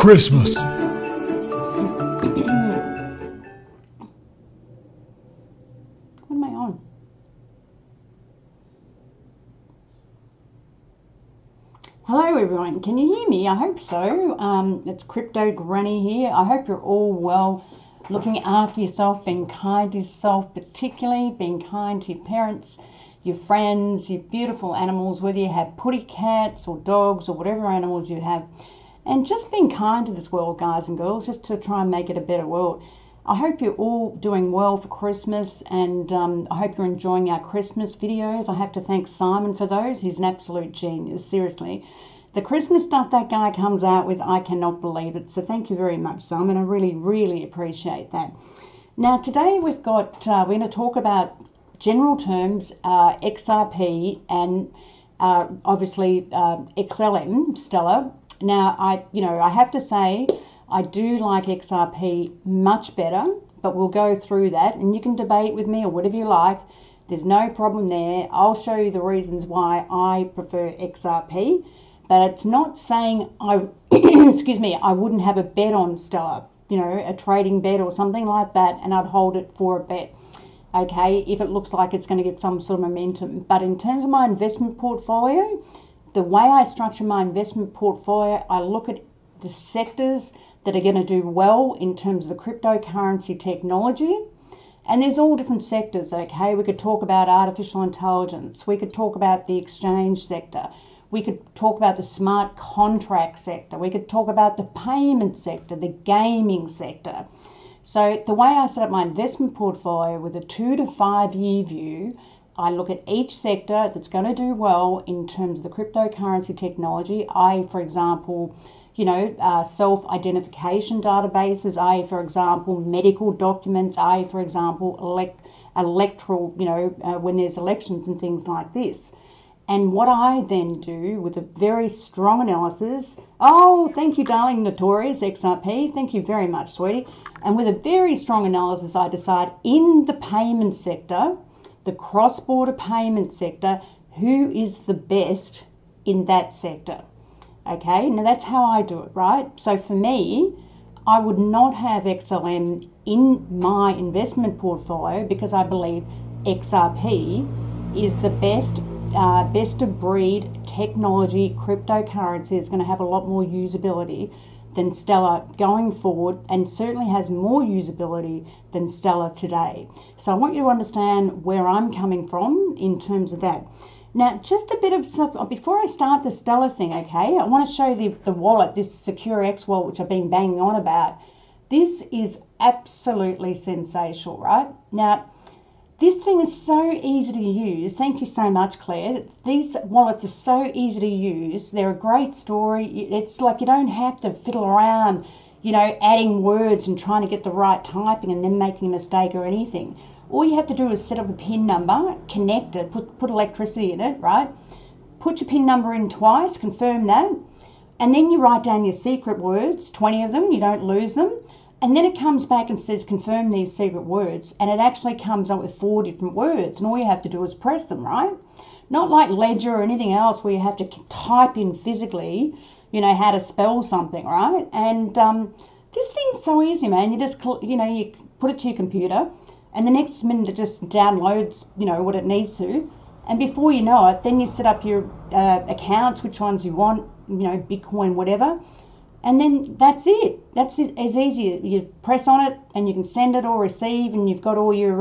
Christmas. What am I on? Hello everyone, can you hear me? I hope so. It's Crypto Granny here. I hope you're all well, looking after yourself, being kind to yourself, particularly being kind to your parents, your friends, your beautiful animals, whether you have putty cats or dogs or whatever animals you have, and just being kind to this world, guys and girls, just to try and make it a better world. I hope you're all doing well for Christmas, and I hope you're enjoying our Christmas videos. I have to thank Simon for those. He's an absolute genius, seriously. The Christmas stuff that guy comes out with, I cannot believe it. So thank you very much, Simon. I really, really appreciate that. Now, today we're going to talk about general terms, XRP and obviously XLM, Stellar. Now, I have to say, I do like XRP much better, but we'll go through that, and you can debate with me or whatever you like. There's no problem there. I'll show you the reasons why I prefer XRP, but it's not saying I, excuse me, I wouldn't have a bet on Stellar, a trading bet or something like that, and I'd hold it for a bet, okay, if it looks like it's going to get some sort of momentum. But in terms of my investment portfolio, the way I structure my investment portfolio, I look at the sectors that are going to do well in terms of the cryptocurrency technology. And there's all different sectors, okay? We could talk about artificial intelligence. We could talk about the exchange sector. We could talk about the smart contract sector. We could talk about the payment sector, the gaming sector. So the way I set up my investment portfolio with a 2 to 5 year view, I look at each sector that's going to do well in terms of the cryptocurrency technology. For example, self-identification databases, for example, medical documents, for example, electoral, when there's elections and things like this. And what I then do with a very strong analysis, thank you, darling, Notorious XRP, thank you very much, sweetie. And with a very strong analysis, I decide in the payment sector, the cross-border payment sector, who is the best in that sector. Okay, now that's how I do it, right? So for me, I would not have XLM in my investment portfolio because I believe XRP is the best of breed technology cryptocurrency. Is going to have a lot more usability than Stellar going forward, and certainly has more usability than Stellar today. So I want you to understand where I'm coming from in terms of that. Now, just a bit of stuff before I start the Stellar thing, okay? I want to show you the wallet, this SecureX wallet, which I've been banging on about. This is absolutely sensational, right? Now, this thing is so easy to use. Thank you so much, Claire. These wallets are so easy to use. They're a great story. It's like you don't have to fiddle around, adding words and trying to get the right typing and then making a mistake or anything. All you have to do is set up a PIN number, connect it, put electricity in it, right? Put your PIN number in twice, confirm that, and then you write down your secret words, 20 of them, you don't lose them. And then it comes back and says, confirm these secret words. And it actually comes up with 4 different words. And all you have to do is press them, right? Not like Ledger or anything else where you have to type in physically, how to spell something, right? And this thing's so easy, man. You just, you put it to your computer. And the next minute it just downloads, what it needs to. And before you know it, then you set up your accounts, which ones you want, Bitcoin, whatever. And then that's it. That's it. As easy. You press on it and you can send it or receive, and you've got all your,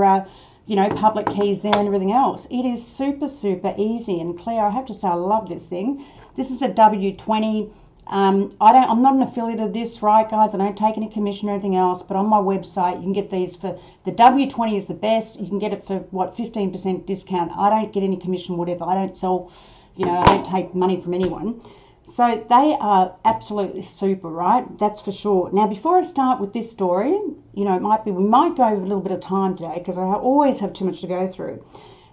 public keys there and everything else. It is super, super easy. And Claire, I have to say, I love this thing. This is a W20. I'm not an affiliate of this, right, guys? I don't take any commission or anything else, but on my website, you can get these for, the W20 is the best. You can get it for, 15% discount. I don't get any commission, whatever. I don't sell, I don't take money from anyone. So they are absolutely super, right? That's for sure. Now, before I start with this story, we might go over a little bit of time today because I always have too much to go through.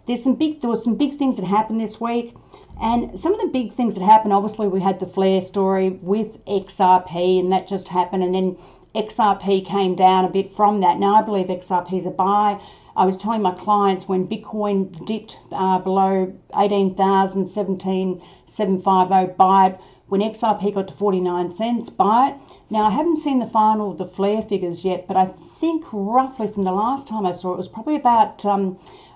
There were some big things that happened this week. And some of the big things that happened, obviously we had the flare story with XRP, and that just happened. And then XRP came down a bit from that. Now I believe XRP is a buy. I was telling my clients when Bitcoin dipped below 18,000, 750, buy it. When XRP got to 49 cents, buy it. Now, I haven't seen the final of the flare figures yet, but I think roughly from the last time I saw it, it was probably about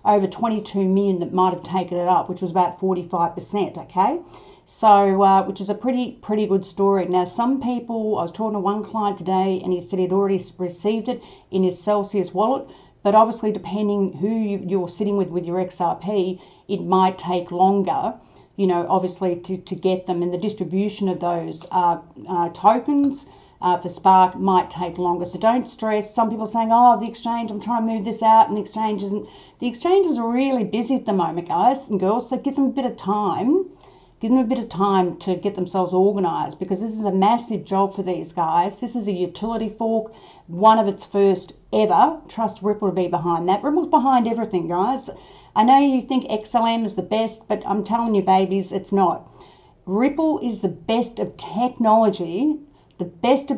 over 22 million that might have taken it up, which was about 45%, okay? So, which is a pretty good story. Now, some people, I was talking to one client today, and he said he'd already received it in his Celsius wallet, but obviously depending who you're sitting with your XRP, it might take longer, you know, obviously to get them, and the distribution of those tokens for Spark might take longer. So don't stress. Some people are saying, oh, the exchange, I'm trying to move this out, and the exchanges are really busy at the moment, guys and girls, so give them a bit of time. Give them a bit of time to get themselves organised, because this is a massive job for these guys. This is a utility fork, one of its first ever. Trust Ripple to be behind that. Ripple's behind everything, guys. I know you think XLM is the best, but I'm telling you, babies, it's not. Ripple is the best of technology, the best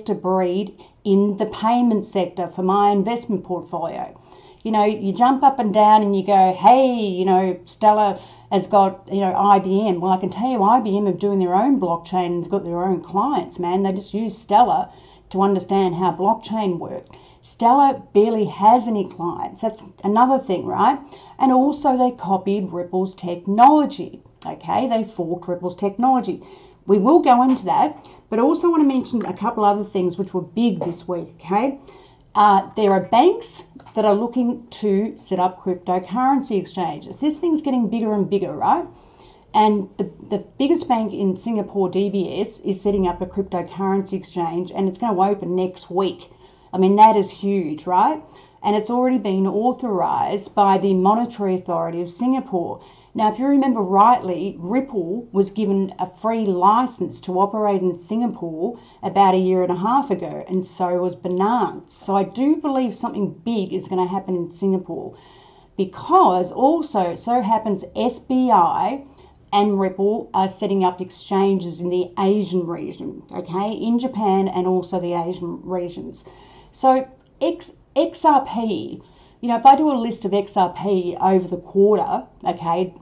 of breed in the payment sector for my investment portfolio. You know, you jump up and down and you go, hey, you know, Stellar has got, you know, IBM. Well, I can tell you IBM are doing their own blockchain and they've got their own clients, man. They just use Stellar to understand how blockchain works. Stellar barely has any clients. That's another thing, right? And also they copied Ripple's technology, okay? They forked Ripple's technology. We will go into that, but I also want to mention a couple other things which were big this week, okay? There are banks that are looking to set up cryptocurrency exchanges. This thing's getting bigger and bigger, right? And the biggest bank in Singapore, DBS, is setting up a cryptocurrency exchange, and it's going to open next week. I mean, that is huge, right? And it's already been authorised by the Monetary Authority of Singapore. Now, if you remember rightly, Ripple was given a free license to operate in Singapore about 1.5 years ago, and so was Binance. So I do believe something big is going to happen in Singapore, because also it so happens SBI and Ripple are setting up exchanges in the Asian region, okay, in Japan and also the Asian regions. So XRP, you know, if I do a list of XRP over the quarter, okay,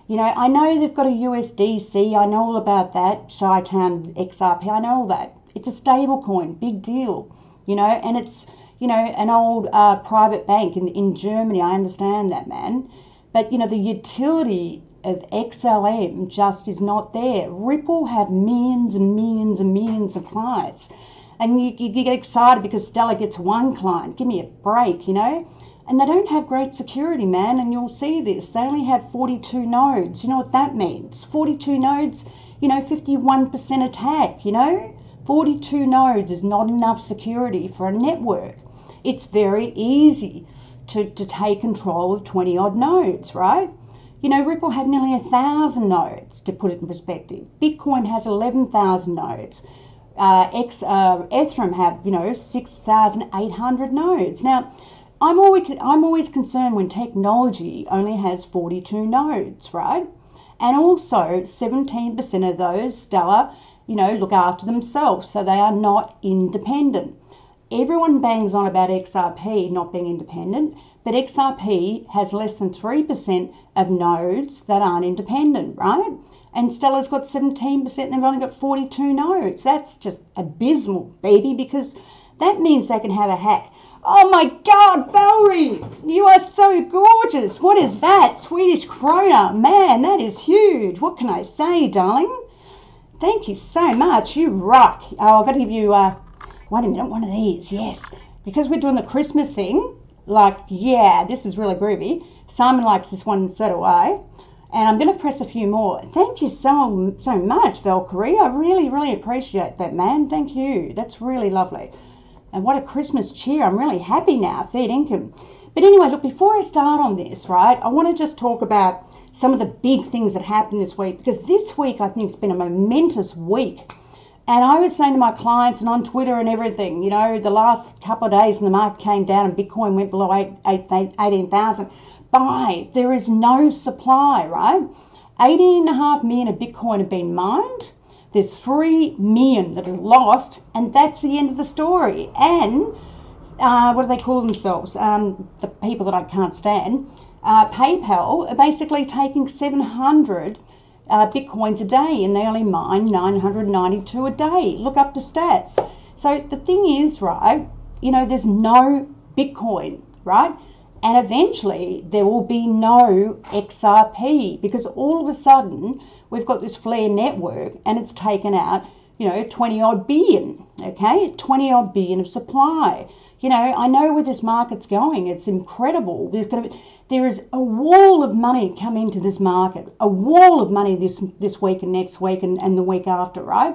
you know, I know they've got a USDC, I know all about that, Chi-Town XRP, I know all that. It's a stable coin, big deal, you know, and it's, you know, an old private bank in Germany, I understand that, man. But, you know, the utility of XLM just is not there. Ripple have millions and millions and millions of clients. And you get excited because Stellar gets one client. Give me a break, you know. And they don't have great security, man, and you'll see this. They only have 42 nodes. You know what that means? 42 nodes, you know, 51% attack, you know. 42 nodes is not enough security for a network. It's very easy to take control of 20-odd nodes, right? You know, Ripple have nearly 1,000 nodes, to put it in perspective. Bitcoin has 11,000 nodes. Ethereum have, you know, 6,800 nodes. Now, I'm always concerned when technology only has 42 nodes, right? And also 17% of those Stellar, you know, look after themselves, so they are not independent. Everyone bangs on about XRP not being independent, but XRP has less than 3% of nodes that aren't independent, right? And Stellar's got 17% and they've only got 42 nodes. That's just abysmal, baby, because that means they can have a hack. Oh my God, Valerie, you are so gorgeous. What is that? Swedish krona. Man, that is huge. What can I say, darling? Thank you so much. You rock. Oh, I've got to give you, wait a minute, one of these. Yes. Because we're doing the Christmas thing, like, yeah, this is really groovy. Simon likes this one, and so do I. And I'm going to press a few more. Thank you so much, Valkyrie. I really, really appreciate that, man. Thank you. That's really lovely. And what a Christmas cheer. I'm really happy now, fair income. But anyway, look, before I start on this, right, I want to just talk about some of the big things that happened this week, because this week I think it's been a momentous week. And I was saying to my clients and on Twitter and everything, you know, the last couple of days when the market came down and Bitcoin went below 18,000, buy. There is no supply, right? 18.5 million of Bitcoin have been mined. There's 3 million that are lost, and that's the end of the story. And what do they call themselves? The people that I can't stand. PayPal are basically taking 700 Bitcoins a day, and they only mine 992 a day. Look up the stats. So the thing is, right, there's no Bitcoin, right? And eventually there will be no XRP, because all of a sudden we've got this Flare network and it's taken out, 20 odd billion, okay? 20 odd billion of supply. I know where this market's going. It's incredible. There is a wall of money come into this market, a wall of money this week and next week and the week after, right?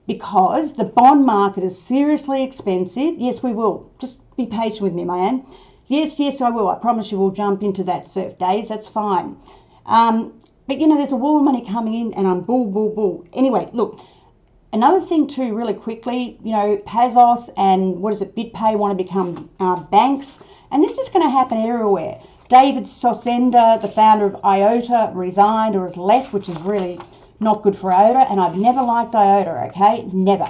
Because the bond market is seriously expensive. Yes, we will. Just be patient with me, man. Yes, I will. I promise you we'll jump into that surf days. That's fine. But, there's a wall of money coming in and I'm bull. Anyway, look, another thing too, really quickly, Pazos and BitPay want to become banks. And this is going to happen everywhere. David Sosenda, the founder of IOTA, resigned or has left, which is really not good for IOTA. And I've never liked IOTA, okay? Never.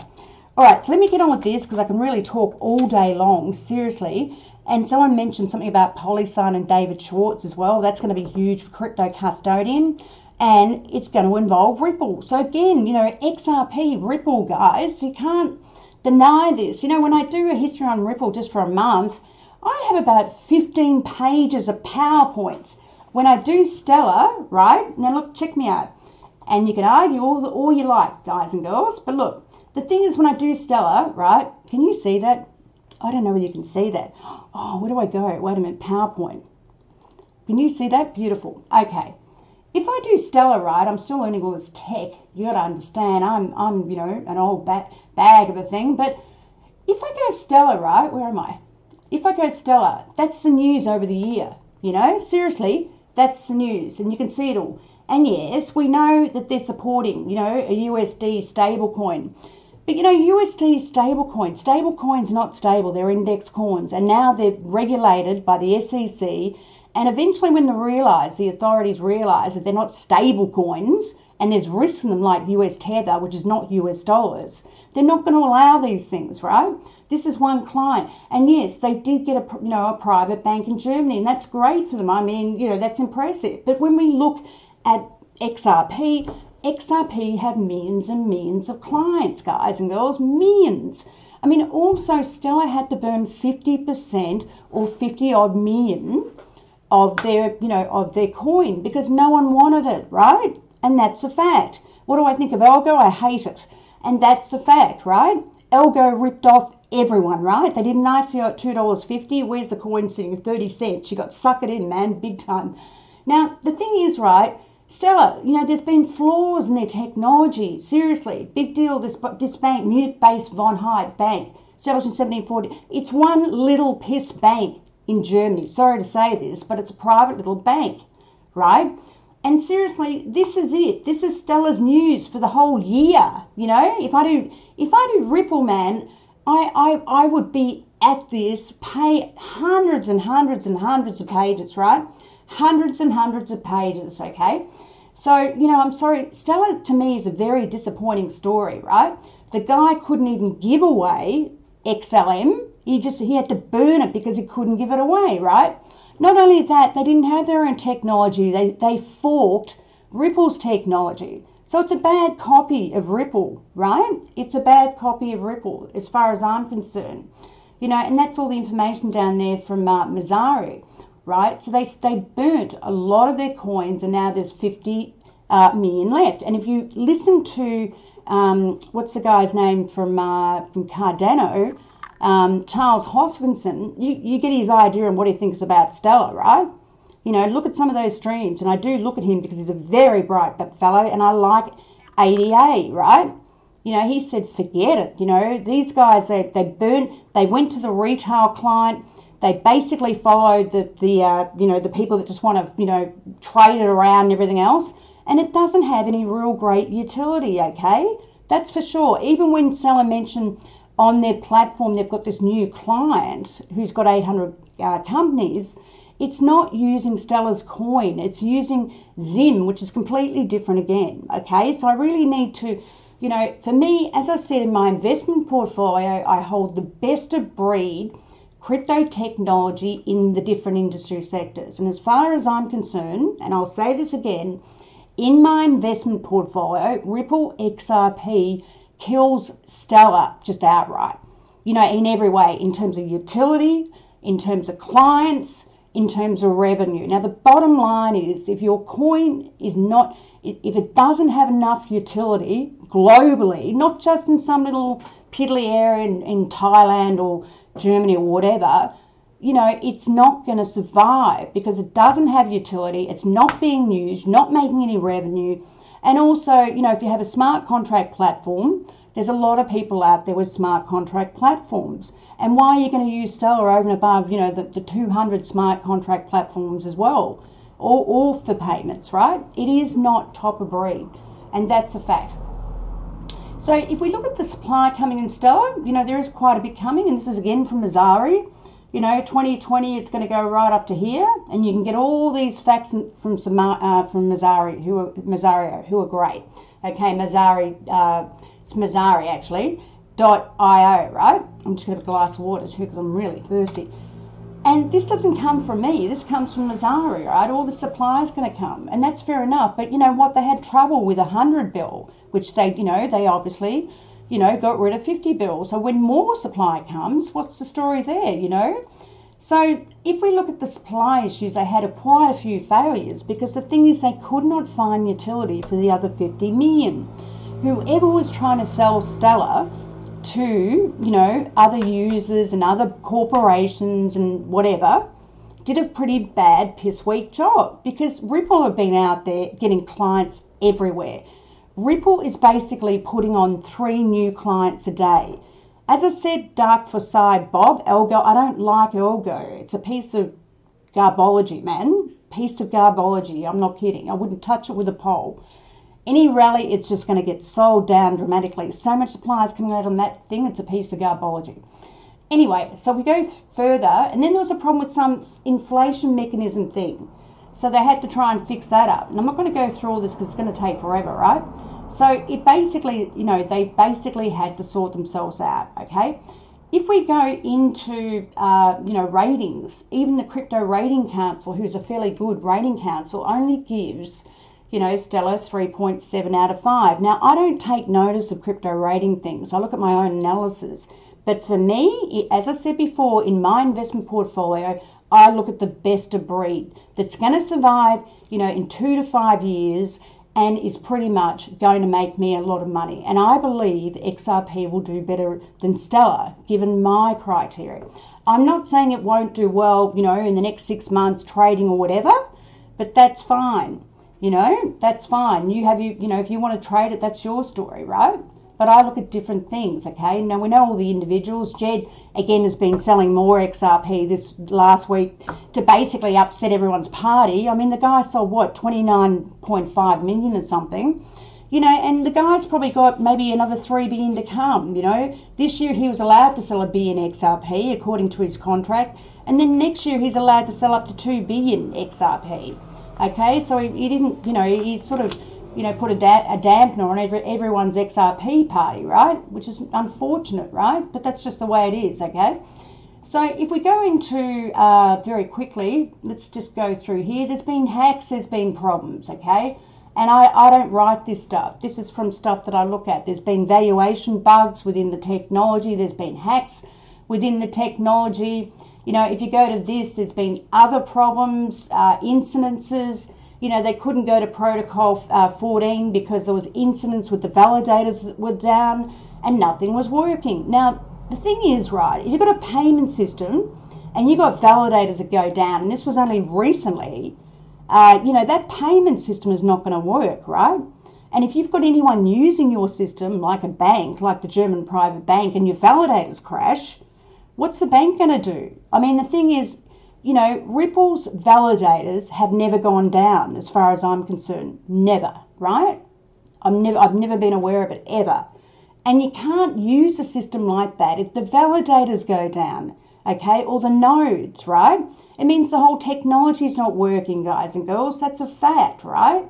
All right, so let me get on with this because I can really talk all day long, seriously. And someone mentioned something about Polysign and David Schwartz as well. That's going to be huge for crypto custodian, and it's going to involve Ripple. So again, XRP, Ripple, guys, you can't deny this. When I do a history on Ripple just for a month, I have about 15 pages of PowerPoints. When I do Stellar, right, now look, check me out. And you can argue all you like, guys and girls, but look, the thing is when I do Stellar, right, can you see that? I don't know whether you can see that. Oh, where do I go? Wait a minute, PowerPoint. Can you see that? Beautiful. Okay. If I do Stellar, right, I'm still learning all this tech. You got to understand, I'm an old bag of a thing. But if I go Stellar, right, where am I? If I go Stellar, that's the news over the year. Seriously, that's the news, and you can see it all. And yes, we know that they're supporting, a USD stablecoin. But USD stablecoins not stable, they're index coins, and now they're regulated by the SEC. And eventually when the authorities realise that they're not stable coins and there's risk in them like US Tether, which is not US dollars, they're not going to allow these things, right? This is one client. And yes, they did get a private bank in Germany, and that's great for them. I mean, that's impressive. But when we look at XRP have millions and millions of clients, guys and girls, millions. I mean, also Stellar had to burn 50% or 50 odd million of their coin because no one wanted it, right? And that's a fact. What do I think of Algo? I hate it. And that's a fact, right? Algo ripped off everyone, right? They did an ICO at $2.50. Where's the coin sitting at 30 cents? You got suckered in, man, big time. Now, the thing is, right, Stellar, there's been flaws in their technology. Seriously, big deal. This bank, Munich-based Von Heid Bank, established in 1740. It's one little piss bank in Germany. Sorry to say this, but it's a private little bank, right? And seriously, this is it. This is Stellar's news for the whole year. If I do Ripple, man, I would be at this, pay hundreds and hundreds and hundreds of pages, right? Hundreds and hundreds of pages, okay? So, I'm sorry, Stellar to me is a very disappointing story, right? The guy couldn't even give away XLM. He had to burn it because he couldn't give it away, right? Not only that, they didn't have their own technology. They forked Ripple's technology. So it's a bad copy of Ripple, right? It's a bad copy of Ripple as far as I'm concerned. And that's all the information down there from Mazzari. Right, so they burnt a lot of their coins, and now there's 50 million left. And if you listen to what's the guy's name from Cardano, Charles Hoskinson, you get his idea on what he thinks about Stellar, right? Look at some of those streams, and I do look at him because he's a very bright fellow, and I like ADA, right? He said, forget it. These guys, they went to the retail client. They basically followed the people that just want to, trade it around and everything else. And it doesn't have any real great utility, okay? That's for sure. Even when Stellar mentioned on their platform they've got this new client who's got 800 companies, it's not using Stellar's coin. It's using Zim, which is completely different again, okay? So I really need to, for me, as I said in my investment portfolio, I hold the best of breed crypto technology in the different industry sectors. And as far as I'm concerned, and I'll say this again, In my investment portfolio, Ripple XRP kills Stellar just outright, you know, in every way, in terms of utility, in terms of clients, in terms of revenue. Now, the bottom line is, if your coin is not, if it doesn't have enough utility globally, not just in some little piddly area in Thailand or Germany or whatever, you know, it's not going to survive because it doesn't have utility, it's not being used, not making any revenue. And also, you know, if you have a smart contract platform, there's a lot of people out there with smart contract platforms. And why are you going to use Stellar over and above, you know, the 200 smart contract platforms as well, or for payments, right? It is not top of breed, and that's a fact. So if we look at the supply coming in Stellar, you know, there is quite a bit coming, and this is again from Mazzari. You know, 2020, it's going to go right up to here, and you can get all these facts from Mazzari, who are great. Okay, Mazzari, it's Mazzari actually, .io, right? I'm just going to have a glass of water too because I'm really thirsty. And this doesn't come from me, this comes from Mazzari, right? All the supply is going to come, and that's fair enough. But you know what, they had trouble with 100 bill, which they, you know, they obviously, you know, got rid of 50 bill. So when more supply comes, what's the story there, you know? So if we look at the supply issues, they had quite a few failures because the thing is they could not find utility for the other 50 million. Whoever was trying to sell Stellar to, you know, other users and other corporations and whatever, did a pretty bad piss weak job because Ripple have been out there getting clients everywhere. Ripple is basically putting on 3 new clients a day. As I said, dark for side Bob, Algo, I don't like Algo. It's a piece of garbology, man. Piece of garbology, I'm not kidding. I wouldn't touch it with a pole. Any rally, it's just going to get sold down dramatically. So much supply is coming out on that thing, it's a piece of garbology. Anyway, so we go further, and then there was a problem with some inflation mechanism thing. So they had to try and fix that up. And I'm not going to go through all this because it's going to take forever, right? So it basically, you know, they basically had to sort themselves out, okay? If we go into, you know, ratings, even the Crypto Rating Council, who's a fairly good rating council, only gives, you know, Stellar 3.7 out of 5. Now, I don't take notice of crypto rating things. I look at my own analysis. But for me, as I said before, in my investment portfolio, I look at the best of breed that's going to survive, you know, in 2 to 5 years and is pretty much going to make me a lot of money. And I believe XRP will do better than Stellar, given my criteria. I'm not saying it won't do well, you know, in the next 6 months trading or whatever, but that's fine. You know, that's fine. You know, if you want to trade it, that's your story, right? But I look at different things, okay? Now, we know all the individuals. Jed, again, has been selling more XRP this last week to basically upset everyone's party. I mean, the guy sold, what, 29.5 million or something? You know, and the guy's probably got maybe another 3 billion to come, you know. This year he was allowed to sell 1 billion XRP according to his contract. And then next year he's allowed to sell up to 2 billion XRP. Okay, so he didn't, you know, he sort of, you know, put a dampener on everyone's XRP party, right? Which is unfortunate, right? But that's just the way it is, okay? So if we go into, very quickly, let's just go through here. There's been hacks, there's been problems, okay? And I don't write this stuff. This is from stuff that I look at. There's been valuation bugs within the technology. There's been hacks within the technology. You know, if you go to this, there's been other problems, incidences. You know, they couldn't go to protocol 14 because there was incidents with the validators that were down and nothing was working. Now, the thing is, right, if you've got a payment system and you've got validators that go down, and this was only recently, you know, that payment system is not going to work, right? And if you've got anyone using your system, like a bank, like the German private bank, and your validators crash, what's the bank going to do? I mean, the thing is, you know, Ripple's validators have never gone down as far as I'm concerned. Never, right? I've never been aware of it, ever. And you can't use a system like that if the validators go down, okay, or the nodes, right? It means the whole technology is not working, guys and girls. That's a fact, right?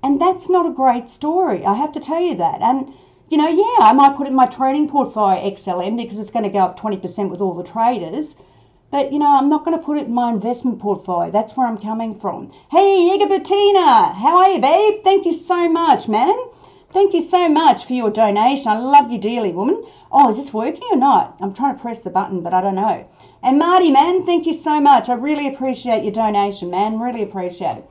And that's not a great story. I have to tell you that. And, you know, yeah, I might put it in my trading portfolio XLM because it's going to go up 20% with all the traders. But, you know, I'm not going to put it in my investment portfolio. That's where I'm coming from. Hey, Igabertina, how are you, babe? Thank you so much, man. Thank you so much for your donation. I love you dearly, woman. Oh, is this working or not? I'm trying to press the button, but I don't know. And Marty, man, thank you so much. I really appreciate your donation, man. Really appreciate it.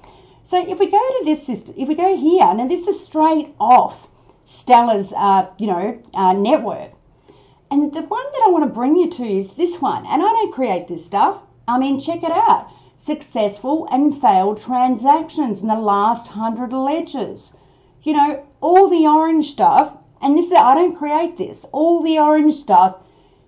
So if we go to this system, if we go here, now this is straight off Stella's, network. And the one that I want to bring you to is this one. And I don't create this stuff. I mean, check it out. Successful and failed transactions in the last 100 ledgers. You know, all the orange stuff, and this is, I don't create this, all the orange stuff,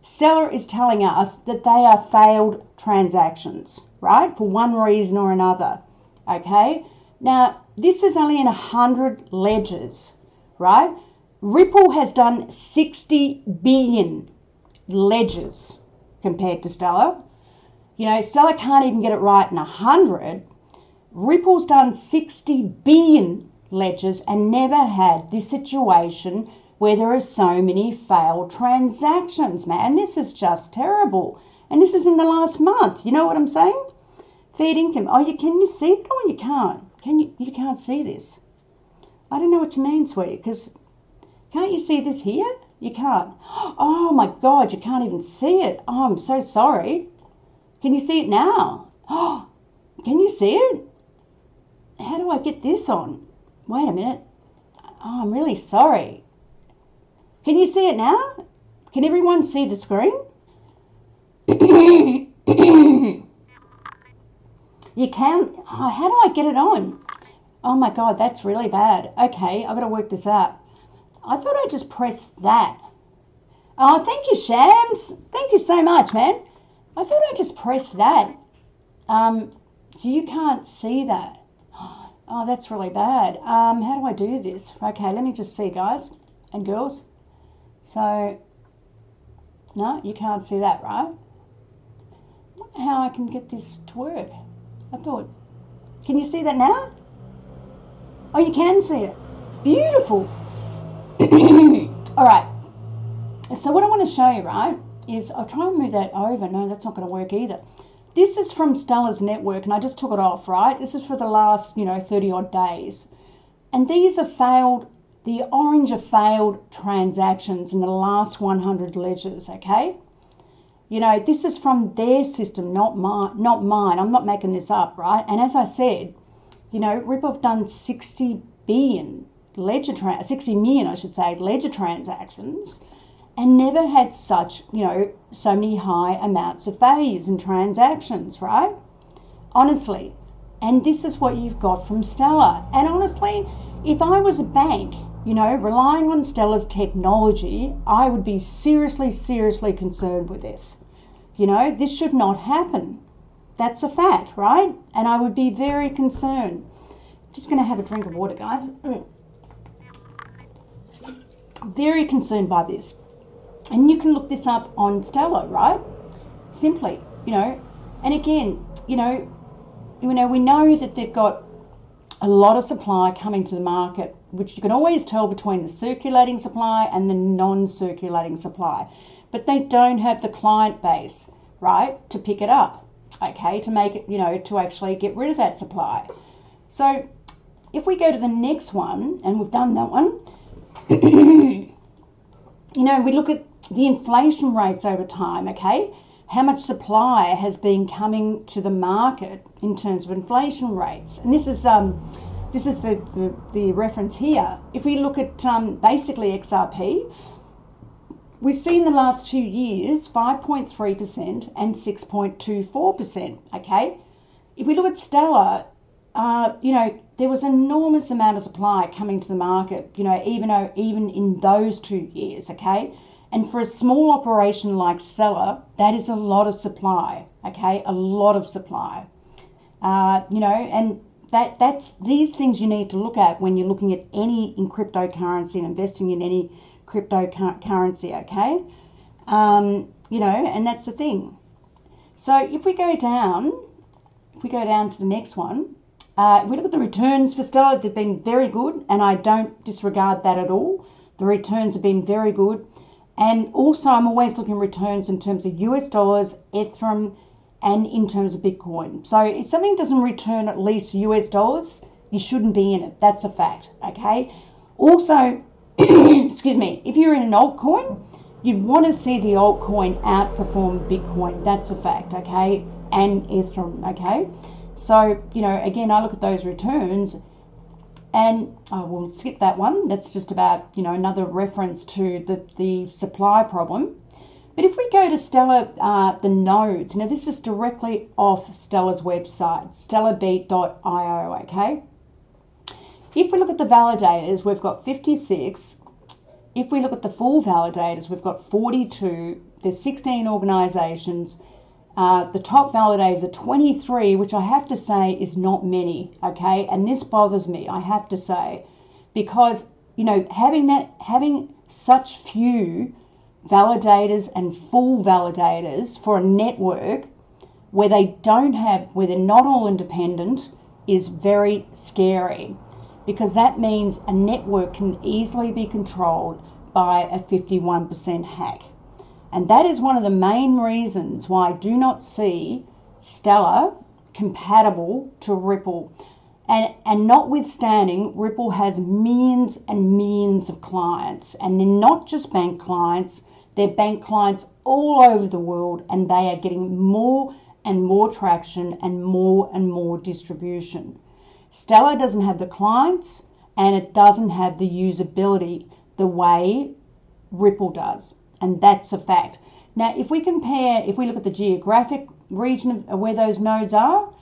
Stella is telling us that they are failed transactions, right? For one reason or another, okay? Now, this is only in 100 ledgers, right? Ripple has done 60 billion ledgers compared to Stella. You know, Stella can't even get it right in 100. Ripple's done 60 billion ledgers and never had this situation where there are so many failed transactions, man. This is just terrible. And this is in the last month. You know what I'm saying? Feed income. Oh, can you see it? Oh, you can't. You can't see this. I don't know what you mean, sweetie, because can't you see this here? You can't. Oh, my God, you can't even see it. Oh, I'm so sorry. Can you see it now? Oh, can you see it? How do I get this on? Wait a minute. Oh, I'm really sorry. Can you see it now? Can everyone see the screen? You can. Oh, how do I get it on? Oh my God, that's really bad. Okay, I've got to work this out. I thought I just pressed that. Oh, thank you, Shams. Thank you so much, man. I thought I just pressed that. So you can't see that. Oh, that's really bad. How do I do this? Okay, let me just see, guys and girls. So, no, you can't see that, right? I wonder how I can get this to work. I thought, can you see that now? Oh, you can see it. Beautiful. All right. So what I want to show you, right, is I'll try and move that over. No, that's not going to work either. This is from Stella's network, and I just took it off, right? This is for the last, 30 odd days. And these are failed, the orange are failed transactions in the last 100 ledgers, okay? You know, this is from their system, not mine. I'm not making this up, right? And as I said, Ripple have done 60 million ledger transactions and never had such, so many high amounts of failures and transactions, right? Honestly. And this is what you've got from Stella. And honestly, if I was a bank, relying on Stella's technology, I would be seriously, seriously concerned with this. This should not happen. That's a fact, right? And I would be very concerned. Just going to have a drink of water, guys. Very concerned by this. And you can look this up on Stella, right? Simply, And again, we know that they've got a lot of supply coming to the market, which you can always tell between the circulating supply and the non-circulating supply. But they don't have the client base, right, to pick it up, okay, to make it, to actually get rid of that supply. So if we go to the next one, and we've done that one, we look at the inflation rates over time, okay, how much supply has been coming to the market in terms of inflation rates. And this is the reference here. If we look at basically XRP, we've seen the last 2 years 5.3% and 6.24%, okay? If we look at Stella, there was an enormous amount of supply coming to the market, even in those 2 years, okay? And for a small operation like Stella, that is a lot of supply, okay? A lot of supply. And that's these things you need to look at when you're looking at any in cryptocurrency and investing in any cryptocurrency, okay? And that's the thing. So if we go down to the next one, if we look at the returns for Stella, they've been very good, and I don't disregard that at all. The returns have been very good. And also I'm always looking at returns in terms of US dollars, Ethereum, and in terms of Bitcoin. So if something doesn't return at least US dollars, you shouldn't be in it. That's a fact, okay? Also, excuse me, if you're in an altcoin, you'd want to see the altcoin outperform Bitcoin. That's a fact, okay? And Ethereum, okay? So, you know, again, I look at those returns and I will skip that one. That's just about, you know, another reference to the supply problem. But if we go to Stellar, the nodes, now this is directly off Stellar's website, stellarbeat.io, okay? If we look at the validators, we've got 56. If we look at the full validators, we've got 42. There's 16 organisations. The top validators are 23, which I have to say is not many, okay? And this bothers me, I have to say, because, you know, having such few validators and full validators for a network where they're not all independent is very scary, because that means a network can easily be controlled by a 51% hack. And that is one of the main reasons why I do not see Stellar compatible to Ripple. And notwithstanding, Ripple has millions and millions of clients, and they're not just bank clients, they're bank clients all over the world, and they are getting more and more traction and more distribution. Stellar doesn't have the clients, and it doesn't have the usability the way Ripple does. And that's a fact. Now, if we look at the geographic region of where those nodes are,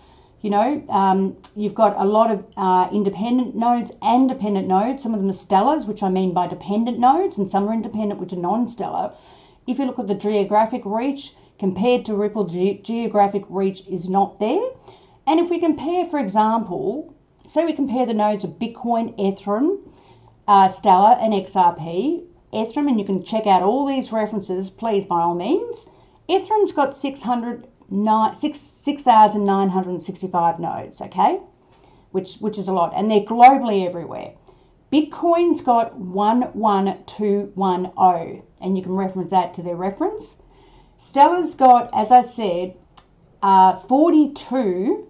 you know, you've got a lot of independent nodes and dependent nodes. Some of them are stellars, which I mean by dependent nodes, and some are independent, which are non-stellar. If you look at the geographic reach compared to Ripple, geographic reach is not there. And if we compare, for example, say we compare the nodes of Bitcoin, Ethereum, Stellar, and XRP, Ethereum, and you can check out all these references, please, by all means. Ethereum's got 6,965 nodes, okay, which is a lot, and they're globally everywhere. Bitcoin's got 11210, and you can reference that to their reference. Stellar's got, as I said, 42.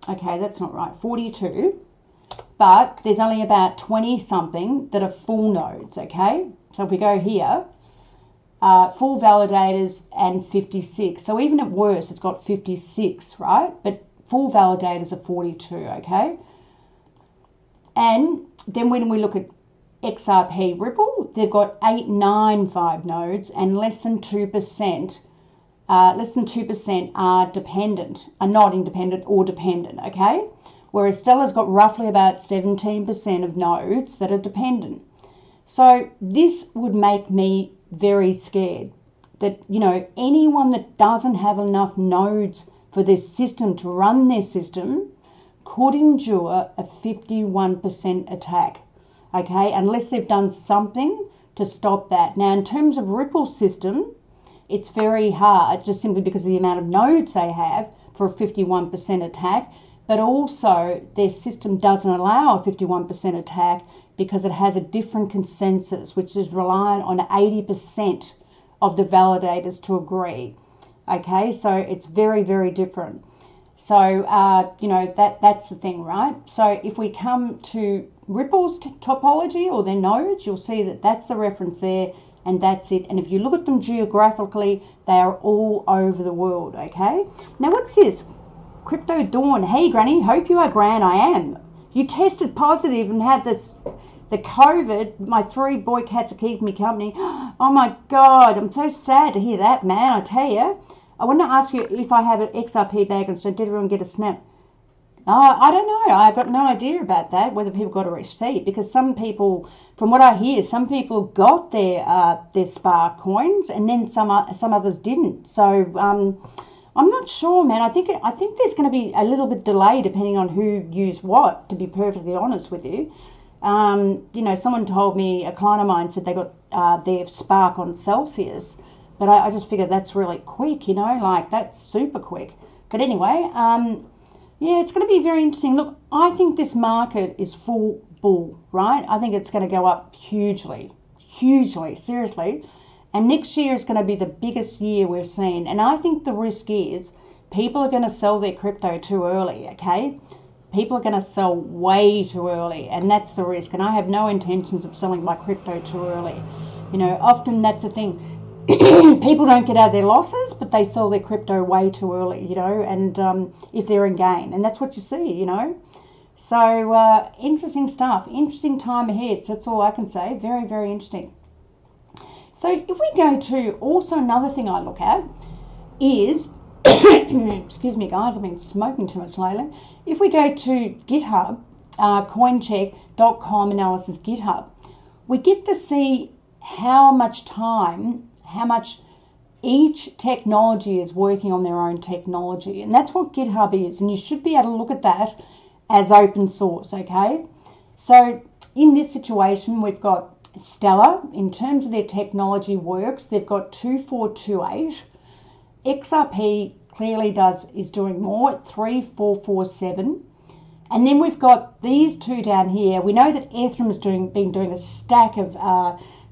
Okay, that's not right, 42, but there's only about 20 something that are full nodes, okay? So if we go here, full validators and 56. So even at worst, it's got 56, right? But full validators are 42, okay? And then when we look at XRP Ripple, they've got 895 nodes, and less than 2%. Less than 2% are not independent or dependent, okay? Whereas Stellar's got roughly about 17% of nodes that are dependent. So this would make me very scared that, you know, anyone that doesn't have enough nodes for this system to run their system could endure a 51% attack, okay, unless they've done something to stop that. Now, in terms of Ripple's system, it's very hard just simply because of the amount of nodes they have for a 51% attack, but also their system doesn't allow a 51% attack because it has a different consensus, which is reliant on 80% of the validators to agree. Okay, so it's very, very different. So, you know, that's the thing, right? So if we come to Ripple's topology or their nodes, you'll see that that's the reference there, and that's it. And if you look at them geographically, they are all over the world, okay? Now, what's this? Crypto Dawn. Hey, Granny, hope you are grand. I am. You tested positive and had the COVID. My 3 boy cats are keeping me company. Oh, my God. I'm so sad to hear that, man. I tell you. I want to ask you if I have an XRP bag, and so did everyone get a snap? I don't know. I've got no idea about that, whether people got a receipt, because some people, from what I hear, some people got their Spark coins, and then some others didn't. So I'm not sure, man. I think there's going to be a little bit delay depending on who used what, to be perfectly honest with you. You know, someone told me, a client of mine said they got their Spark on Celsius, but I just figured that's really quick, you know, like that's super quick. But anyway, yeah, it's going to be very interesting. Look, I think this market is full bull, right? I think it's going to go up hugely, seriously. And next year is going to be the biggest year we've seen. And I think the risk is people are going to sell their crypto too early, okay? People are going to sell way too early, and that's the risk. And I have no intentions of selling my crypto too early. You know, often that's the thing. People don't get out of their losses, but they sell their crypto way too early, you know, and if they're in gain. And that's what you see, you know. So interesting stuff. Interesting time ahead. So that's all I can say. Very, very interesting. So if we go to also another thing I look at is, excuse me guys, I've been smoking too much lately. If we go to GitHub, coincheck.com analysis GitHub, we get to see how much time, how much each technology is working on their own technology. And that's what GitHub is. And you should be able to look at that as open source, okay? So in this situation, we've got Stellar. In terms of their technology works, they've got 2428. XRP clearly is doing more at 3447. And then we've got these two down here. We know that Ethereum's been doing a stack of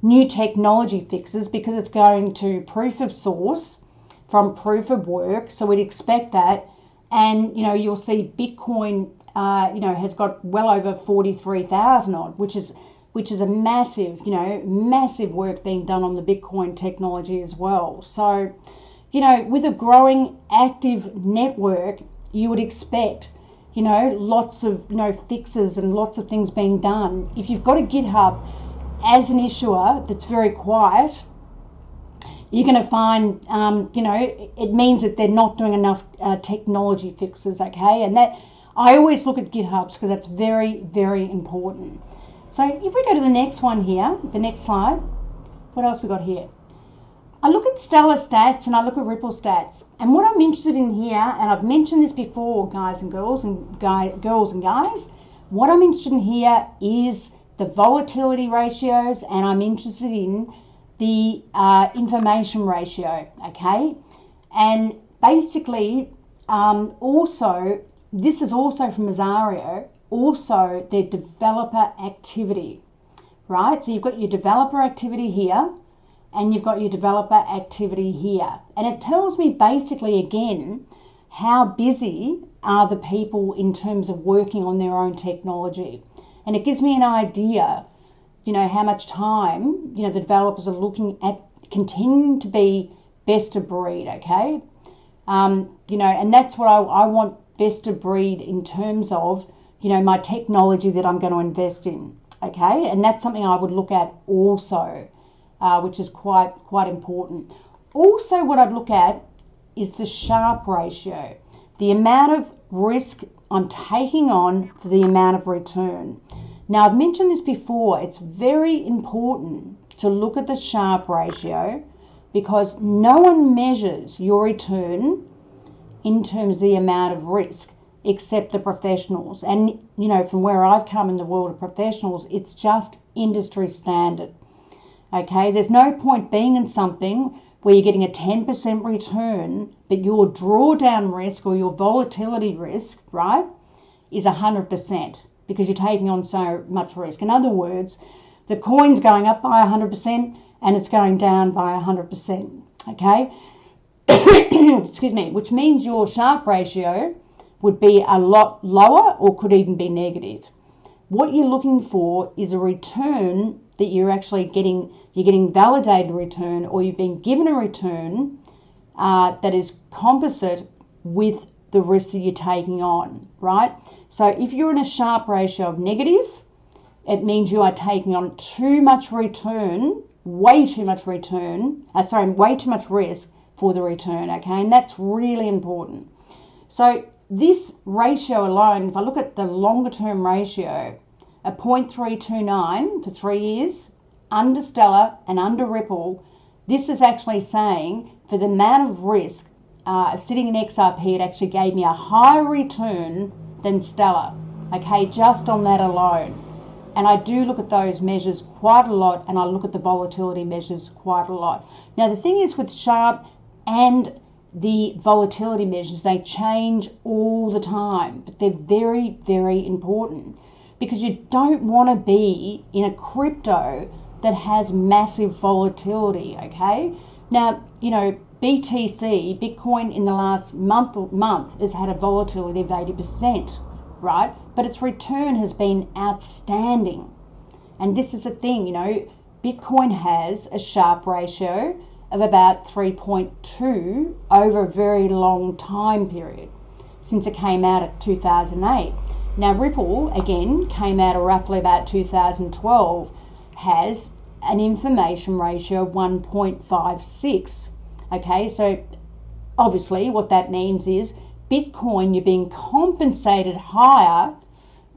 new technology fixes because it's going to proof of source from proof of work. So we'd expect that. And, you know, you'll see Bitcoin, you know, has got well over 43,000 odd, which is a massive, you know, massive work being done on the Bitcoin technology as well. So, you know, with a growing active network, you would expect, you know, lots of, you know, fixes and lots of things being done. If you've got a GitHub as an issuer that's very quiet, you're going to find, you know, it means that they're not doing enough technology fixes, okay? And that, I always look at GitHubs because that's very, very important. So if we go to the next one here, the next slide, what else we got here? I look at Stellar stats and I look at Ripple stats. And what I'm interested in here, and I've mentioned this before, guys and girls and guys, what I'm interested in here is the volatility ratios, and I'm interested in the information ratio, okay? And basically, also, this is also from Azario, also their developer activity, right? So you've got your developer activity here, and you've got your developer activity here. And it tells me basically, again, how busy are the people in terms of working on their own technology. And it gives me an idea, you know, how much time, you know, the developers are looking at continuing to be best of breed, okay? You know, and that's what I want, best of breed in terms of, you know, my technology that I'm going to invest in, okay? And that's something I would look at also, which is quite important. Also, what I'd look at is the Sharpe ratio, the amount of risk I'm taking on for the amount of return. Now, I've mentioned this before. It's very important to look at the Sharpe ratio because no one measures your return in terms of the amount of risk except the professionals. And, you know, from where I've come in the world of professionals, it's just industry standard. Okay, there's no point being in something where you're getting a 10% return, but your drawdown risk or your volatility risk, right, is 100% because you're taking on so much risk. In other words, the coin's going up by 100% and it's going down by 100%, okay? Excuse me, which means your Sharpe ratio would be a lot lower or could even be negative. What you're looking for is a return that you're actually getting, you're getting validated return, or you've been given a return that is composite with the risk that you're taking on, right? So if you're in a Sharpe ratio of negative, it means you are taking on too much return, way too much return, way too much risk for the return, okay? And that's really important. So this ratio alone, if I look at the longer term ratio, a 0.329 for 3 years, under Stellar and under Ripple, this is actually saying for the amount of risk sitting in XRP, it actually gave me a higher return than Stellar, okay, just on that alone. And I do look at those measures quite a lot, and I look at the volatility measures quite a lot. Now, the thing is with Sharpe and the volatility measures, they change all the time, but they're very, very important because you don't want to be in a crypto that has massive volatility, okay? Now, you know, BTC, Bitcoin, in the last month has had a volatility of 80%, right? But its return has been outstanding. And this is the thing, you know, Bitcoin has a Sharpe ratio of about 3.2 over a very long time period since it came out at 2008. Now Ripple, again, came out of roughly about 2012, has an information ratio of 1.56. Okay, so obviously what that means is Bitcoin, you're being compensated higher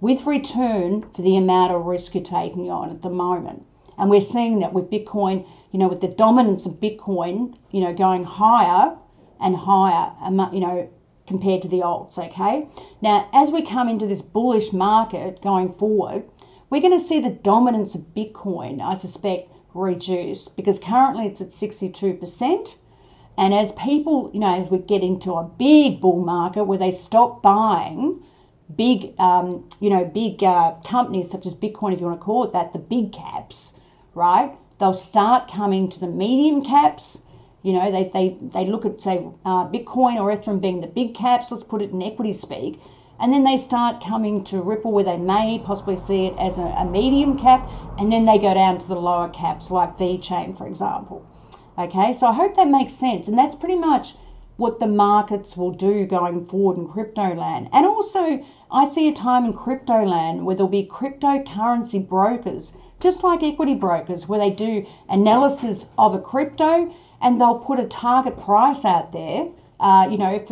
with return for the amount of risk you're taking on at the moment. And we're seeing that with Bitcoin, you know, with the dominance of Bitcoin, you know, going higher and higher, you know, compared to the alts, okay? Now, as we come into this bullish market going forward, we're going to see the dominance of Bitcoin, I suspect, reduce, because currently it's at 62%. And as people, you know, as we get into a big bull market where they stop buying big, you know, big companies such as Bitcoin, if you want to call it that, the big caps, right? They'll start coming to the medium caps. You know, they look at, say, Bitcoin or Ethereum being the big caps, let's put it in equity speak, and then they start coming to Ripple where they may possibly see it as a medium cap, and then they go down to the lower caps like VeChain, for example. Okay, so I hope that makes sense, and that's pretty much what the markets will do going forward in crypto land. And also, I see a time in crypto land where there'll be cryptocurrency brokers, just like equity brokers, where they do analysis of a crypto and they'll put a target price out there, you know,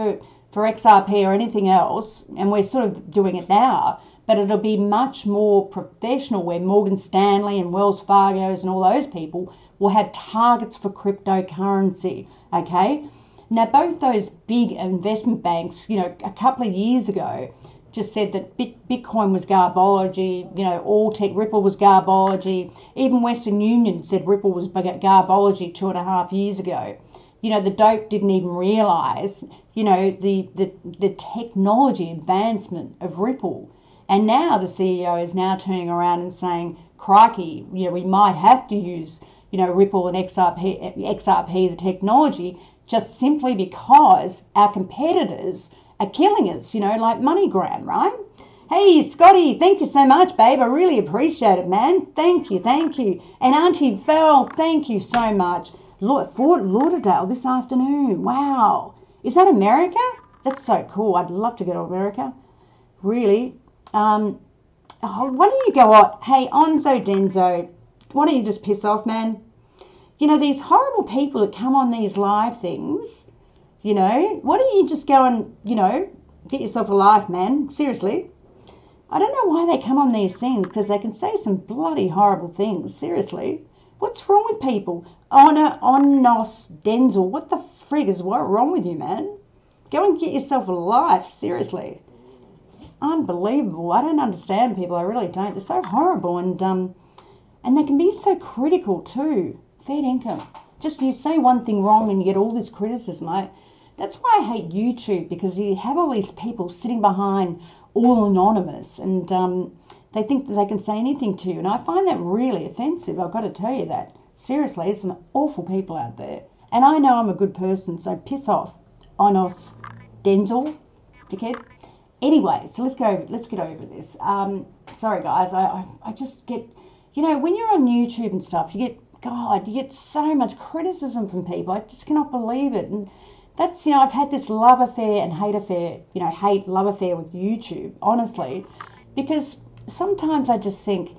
for XRP or anything else, and we're sort of doing it now, but it'll be much more professional where Morgan Stanley and Wells Fargo's and all those people will have targets for cryptocurrency, okay? Now, both those big investment banks, you know, a couple of years ago just said that Bitcoin was garbology, you know, Ripple was garbology. Even Western Union said Ripple was garbology 2.5 years ago. You know, the dope didn't even realise, you know, the technology advancement of Ripple. And now the CEO is now turning around and saying, crikey, you know, we might have to use, you know, Ripple and XRP, the technology, just simply because our competitors are killing us, you know, like MoneyGram, right? Hey, Scotty, thank you so much, babe. I really appreciate it, man. Thank you, thank you. And Auntie Val, thank you so much. Fort Lauderdale this afternoon. Wow. Is that America? That's so cool. I'd love to go to America. Really. Why don't you go on? Hey, Onzo Denzo, why don't you just piss off, man? You know, these horrible people that come on these live things, you know, why don't you just go and, you know, get yourself a life, man? Seriously. I don't know why they come on these things, because they can say some bloody horrible things. Seriously. What's wrong with people? Onos Denzel, what the frig is wrong with you, man? Go and get yourself a life. Seriously. Unbelievable. I don't understand people. I really don't. They're so horrible, and they can be so critical too. Fair income. Just you say one thing wrong and you get all this criticism. That's why I hate YouTube, because you have all these people sitting behind all anonymous, and they think that they can say anything to you, and I find that really offensive. I've got to tell you that. Seriously, there's some awful people out there, and I know I'm a good person, so piss off, Onos Denzel, dickhead. Anyway, so let's get over this. Sorry guys, I just get, you know, when you're on YouTube and stuff, you get so much criticism from people. I just cannot believe it. And that's, you know, I've had this love affair and hate affair, you know, love affair with YouTube, honestly, because sometimes I just think,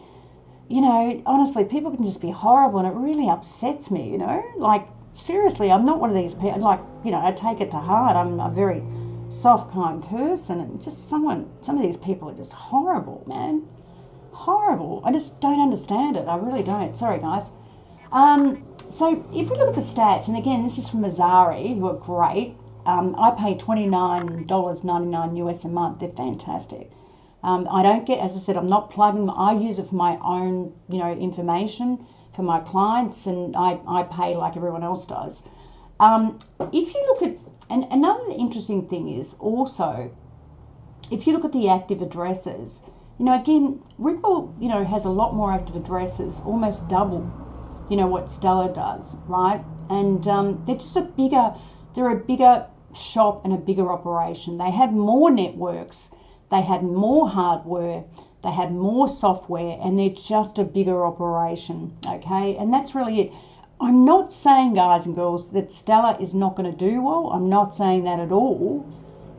you know, honestly, people can just be horrible, and it really upsets me, you know, like, seriously, I'm not one of these people, like, you know, I take it to heart. I'm a very soft, kind person, and just some of these people are just horrible, man. Horrible. I just don't understand it. I really don't. Sorry, guys. So if we look at the stats, and again, this is from Azari, who are great. I pay $29.99 US a month. They're fantastic. I don't get, as I said, I'm not plugging. I use it for my own, you know, information for my clients, and I pay like everyone else does. If you look at, and another interesting thing is also, if you look at the active addresses, you know, again, Ripple, you know, has a lot more active addresses, almost double, you know, what Stellar does, right? and they're just they're a bigger shop and a bigger operation. They have more networks, they have more hardware, they have more software, and they're just a bigger operation, okay? And that's really it. I'm not saying, guys and girls, that Stellar is not going to do well. I'm not saying that at all,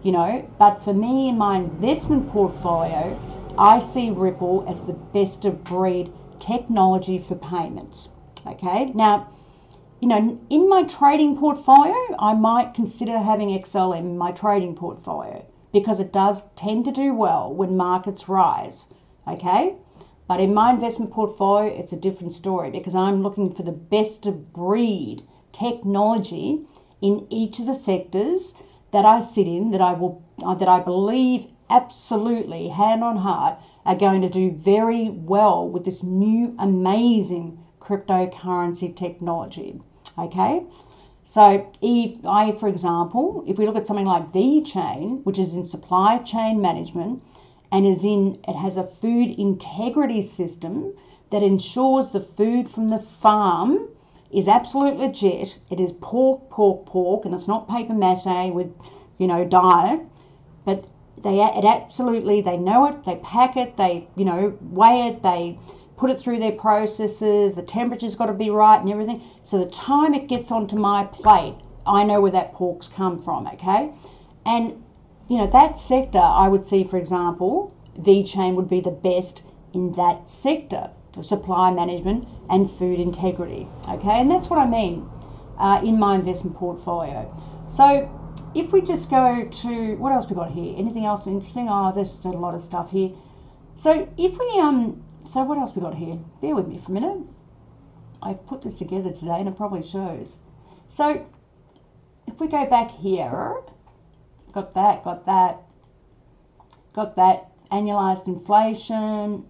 you know, but for me, in my investment portfolio, I see Ripple as the best of breed technology for payments, okay? Now, you know, in my trading portfolio, I might consider having XLM in my trading portfolio because it does tend to do well when markets rise, okay? But in my investment portfolio, it's a different story because I'm looking for the best of breed technology in each of the sectors that I sit in, that I believe absolutely, hand on heart, are going to do very well with this new amazing cryptocurrency technology. Okay, so for example, if we look at something like VeChain, which is in supply chain management and it has a food integrity system that ensures the food from the farm is absolutely legit. It is pork, and it's not paper mache with, you know, dye, but they know it, they pack it, they, you know, weigh it, they put it through their processes, the temperature's got to be right and everything. So the time it gets onto my plate, I know where that pork's come from, okay? And, you know, that sector, I would see, for example, VeChain would be the best in that sector for supply management and food integrity, okay? And that's what I mean in my investment portfolio. So if we just go to, what else we got here? Anything else interesting? Oh, there's just a lot of stuff here. So if we, so what else we got here? Bear with me for a minute. I've put this together today and it probably shows. So if we go back here, got that, annualized inflation.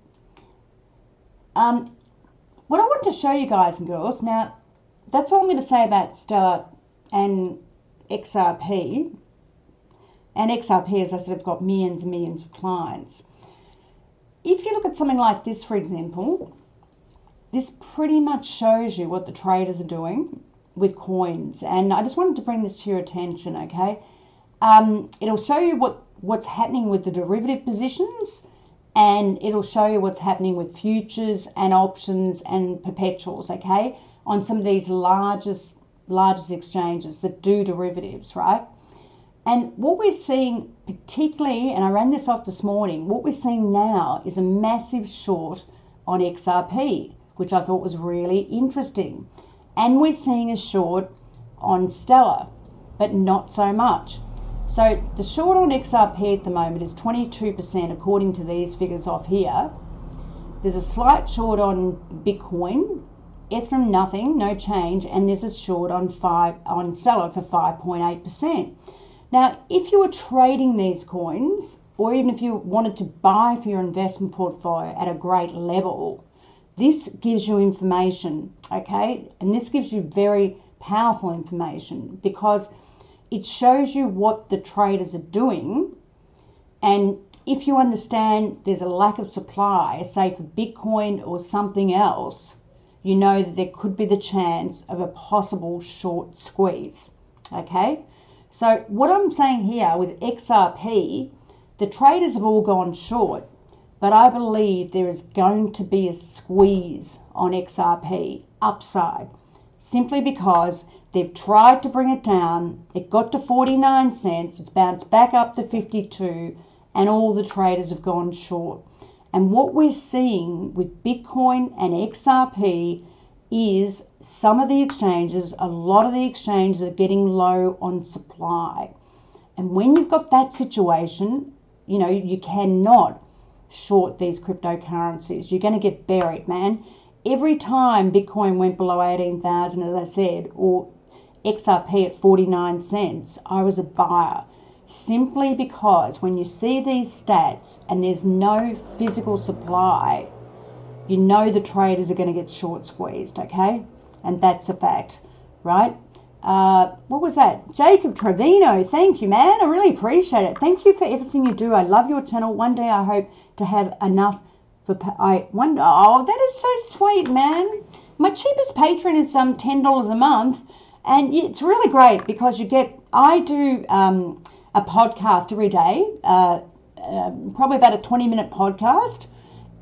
What I want to show you guys and girls, now that's all I'm going to say about Stellar and XRP. And XRP, as I said, have got millions and millions of clients. If you look at something like this, for example, this pretty much shows you what the traders are doing with coins. And I just wanted to bring this to your attention, okay? It'll show you what's happening with the derivative positions, and it'll show you what's happening with futures and options and perpetuals, okay, on some of these largest exchanges that do derivatives, right? And what we're seeing particularly, and I ran this off this morning, what we're seeing now is a massive short on XRP, which I thought was really interesting. And we're seeing a short on Stellar, but not so much. So the short on XRP at the moment is 22% according to these figures off here. There's a slight short on Bitcoin, Ethereum nothing, no change, and there's a short on Stellar for 5.8%. Now, if you were trading these coins, or even if you wanted to buy for your investment portfolio at a great level, this gives you information, okay? And this gives you very powerful information because it shows you what the traders are doing. And if you understand there's a lack of supply, say for Bitcoin or something else, you know that there could be the chance of a possible short squeeze, okay? So what I'm saying here with XRP, the traders have all gone short, but I believe there is going to be a squeeze on XRP upside, simply because they've tried to bring it down. It got to 49 cents, it's bounced back up to 52, and all the traders have gone short. And what we're seeing with Bitcoin and XRP is some of the exchanges, a lot of the exchanges are getting low on supply. And when you've got that situation, you know, you cannot short these cryptocurrencies. You're going to get buried, man. Every time Bitcoin went below 18,000, as I said, or XRP at 49 cents, I was a buyer. Simply because when you see these stats and there's no physical supply, you know the traders are going to get short squeezed, okay? And that's a fact, right? What was that? Jacob Trevino, thank you, man. I really appreciate it. Thank you for everything you do. I love your channel. One day I hope to have enough for... Oh, that is so sweet, man. My cheapest patron is $10 a month. And it's really great because I do a podcast every day, probably about a 20-minute podcast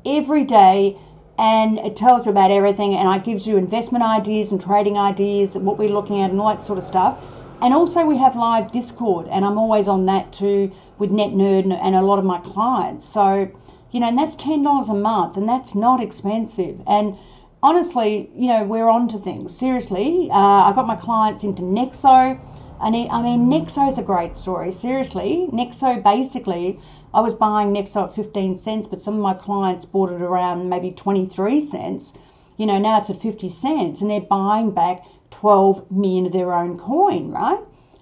every day, and it tells you about everything, and it gives you investment ideas and trading ideas and what we're looking at and all that sort of stuff. And also we have live Discord, and I'm always on that too with Net Nerd and a lot of my clients. So, and that's $10 a month, and that's not expensive. And honestly, we're on to things. Seriously, I got my clients into Nexo. Nexo's a great story. Seriously, Nexo, basically, I was buying Nexo at 15 cents, but some of my clients bought it around maybe 23 cents. Now it's at 50 cents, and they're buying back 12 million of their own coin, right?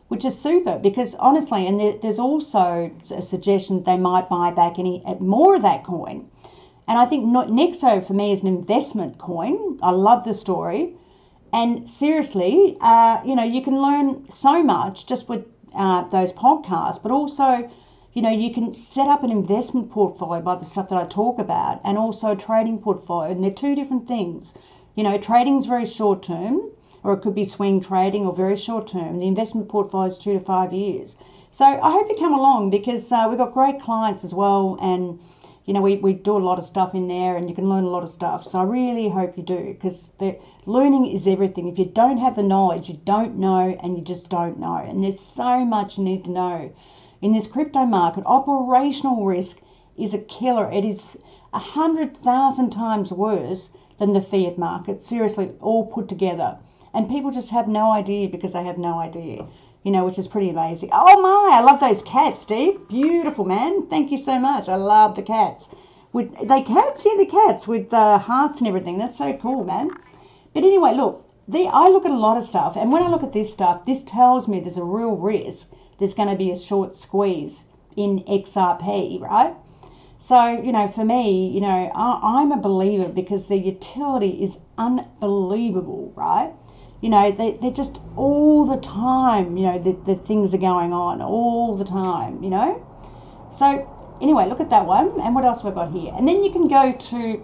Which is super, because honestly, and there's also a suggestion they might buy back more of that coin. And I think Nexo for me is an investment coin. I love the story. And seriously, you can learn so much just with those podcasts, but also, you can set up an investment portfolio by the stuff that I talk about, and also a trading portfolio. And they're two different things. Trading is very short term, or it could be swing trading, or very short term. The investment portfolio is 2 to 5 years. So I hope you come along, because we've got great clients as well, and we do a lot of stuff in there, and you can learn a lot of stuff. So I really hope you do, because learning is everything. If you don't have the knowledge, you don't know, and you just don't know. And there's so much you need to know. In this crypto market, operational risk is a killer. It is 100,000 times worse than the fiat market. Seriously, all put together. And people just have no idea, because they have no idea. Which is pretty amazing. Oh my, I love those cats, Steve. Beautiful, man. Thank you so much. I love the cats. The cats with hearts and everything. That's so cool, man. But anyway, look, I look at a lot of stuff, and when I look at this stuff, this tells me there's a real risk there's going to be a short squeeze in XRP, right? So, for me, I'm a believer, because the utility is unbelievable, right? They're just all the time, the things are going on all the time, So anyway, look at that one. And what else have I got here? And then you can go to,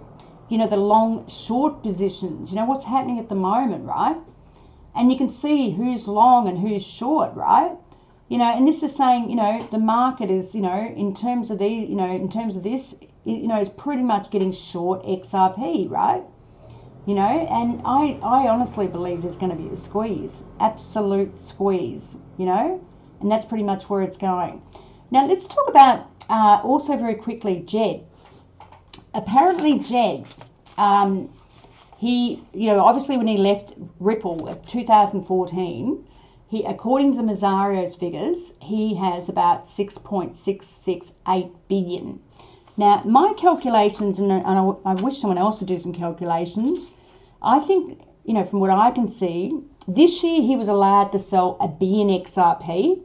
the long short positions, what's happening at the moment, right? And you can see who's long and who's short, right? And this is saying, the market is, in terms of this, is pretty much getting short XRP, right? And I honestly believe there's going to be a squeeze, absolute squeeze, and that's pretty much where it's going. Now, let's talk about also very quickly Jed. Apparently Jed, he, obviously when he left Ripple in 2014, according to Mazario's figures, he has about 6.668 billion. Now, my calculations, and I wish someone else would do some calculations, I think, from what I can see, this year he was allowed to sell 1 billion XRP,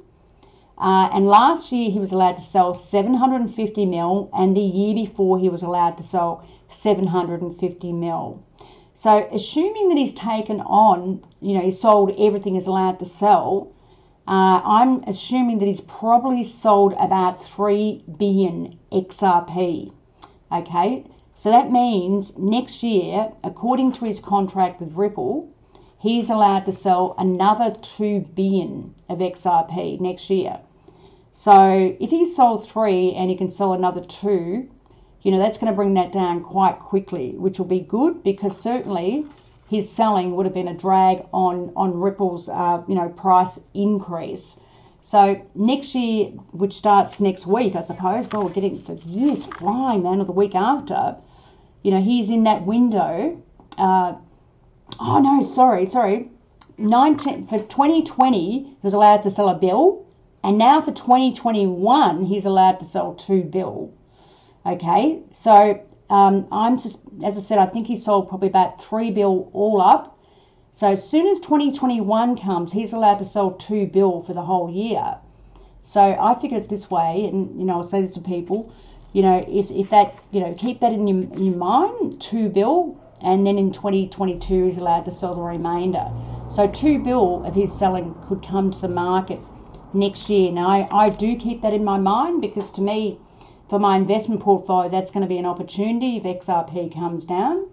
and last year he was allowed to sell 750 mil, and the year before he was allowed to sell 750 mil. So assuming that he's taken on, he sold everything he's allowed to sell, I'm assuming that he's probably sold about 3 billion XRP. Okay, so that means next year, according to his contract with Ripple, he's allowed to sell another 2 billion of XRP next year. So if he sold 3 and he can sell another 2, that's going to bring that down quite quickly, which will be good, because certainly his selling would have been a drag on Ripple's, price increase. So next year, which starts next week, I suppose, well, we're getting the year's flying, man, or the week after, he's in that window. For 2020, he was allowed to sell 1 bill, and now for 2021, he's allowed to sell 2 bill. Okay, so I'm just, as I said, I think he sold probably about 3 bill all up. So as soon as 2021 comes, he's allowed to sell 2 bill for the whole year. So I figure it this way, and I'll say this to people, if that, keep that in your mind, 2 bill, and then in 2022 he's allowed to sell the remainder. So 2 bill of his selling could come to the market next year. Now I do keep that in my mind, because to me, for my investment portfolio, that's going to be an opportunity if XRP comes down.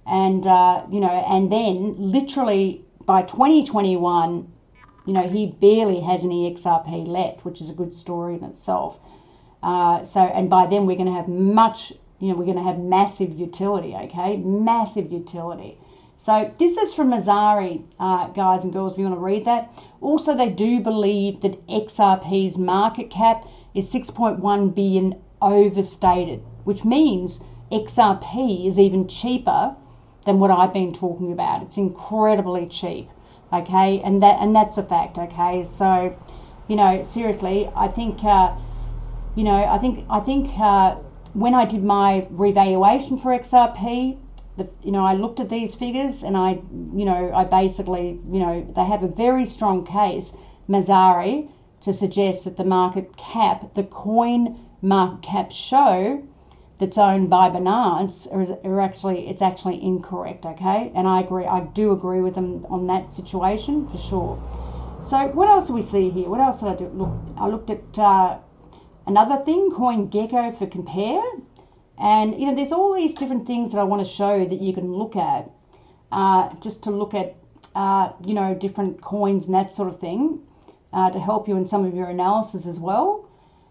And, and then literally by 2021, you know, he barely has any XRP left, which is a good story in itself. And by then we're going to have we're going to have massive utility, okay? Massive utility. So this is from Mazari, guys and girls, if you want to read that. Also, they do believe that XRP's market cap is 6.1 billion overstated, which means XRP is even cheaper than what I've been talking about. It's incredibly cheap, okay? And that's a fact, okay? So, you know, seriously, I think, you know, I think when I did my revaluation for XRP, you know, I looked at these figures and I basically, you know, they have a very strong case, Mazari, to suggest that the market cap, the coin market cap show that's owned by Binance it's actually incorrect, okay? And I do agree with them on that situation for sure. So what else do we see here? What else did I do? Look, I looked at another thing, CoinGecko for compare. And, you know, there's all these different things that I want to show that you can look at, just to look at, you know, different coins and that sort of thing, to help you in some of your analysis as well.